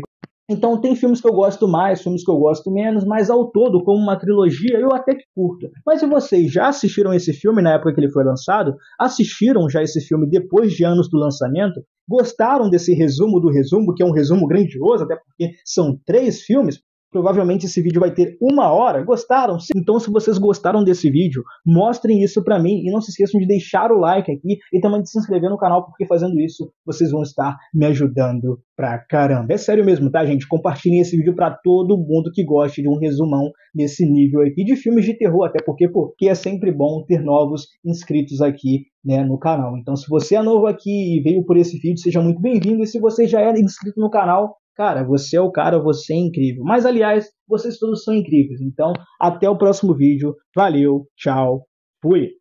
[SPEAKER 2] Então tem filmes que eu gosto mais, filmes que eu gosto menos, mas ao todo, como uma trilogia, eu até que curto. Mas se vocês já assistiram esse filme na época que ele foi lançado, assistiram já esse filme depois de anos do lançamento, gostaram desse resumo do resumo, que é um resumo grandioso, até porque são 3 filmes, provavelmente esse vídeo vai ter 1 hora. Gostaram? Então, se vocês gostaram desse vídeo, mostrem isso pra mim. E não se esqueçam de deixar o like aqui e também de se inscrever no canal, porque fazendo isso, vocês vão estar me ajudando pra caramba. É sério mesmo, tá, gente? Compartilhem esse vídeo pra todo mundo que goste de um resumão nesse nível aqui de filmes de terror. Até porque é sempre bom ter novos inscritos aqui, né, no canal. Então, se você é novo aqui e veio por esse vídeo, seja muito bem-vindo. E se você já é inscrito no canal, cara, você é o cara, você é incrível. Mas, aliás, vocês todos são incríveis. Então, até o próximo vídeo. Valeu, tchau, fui!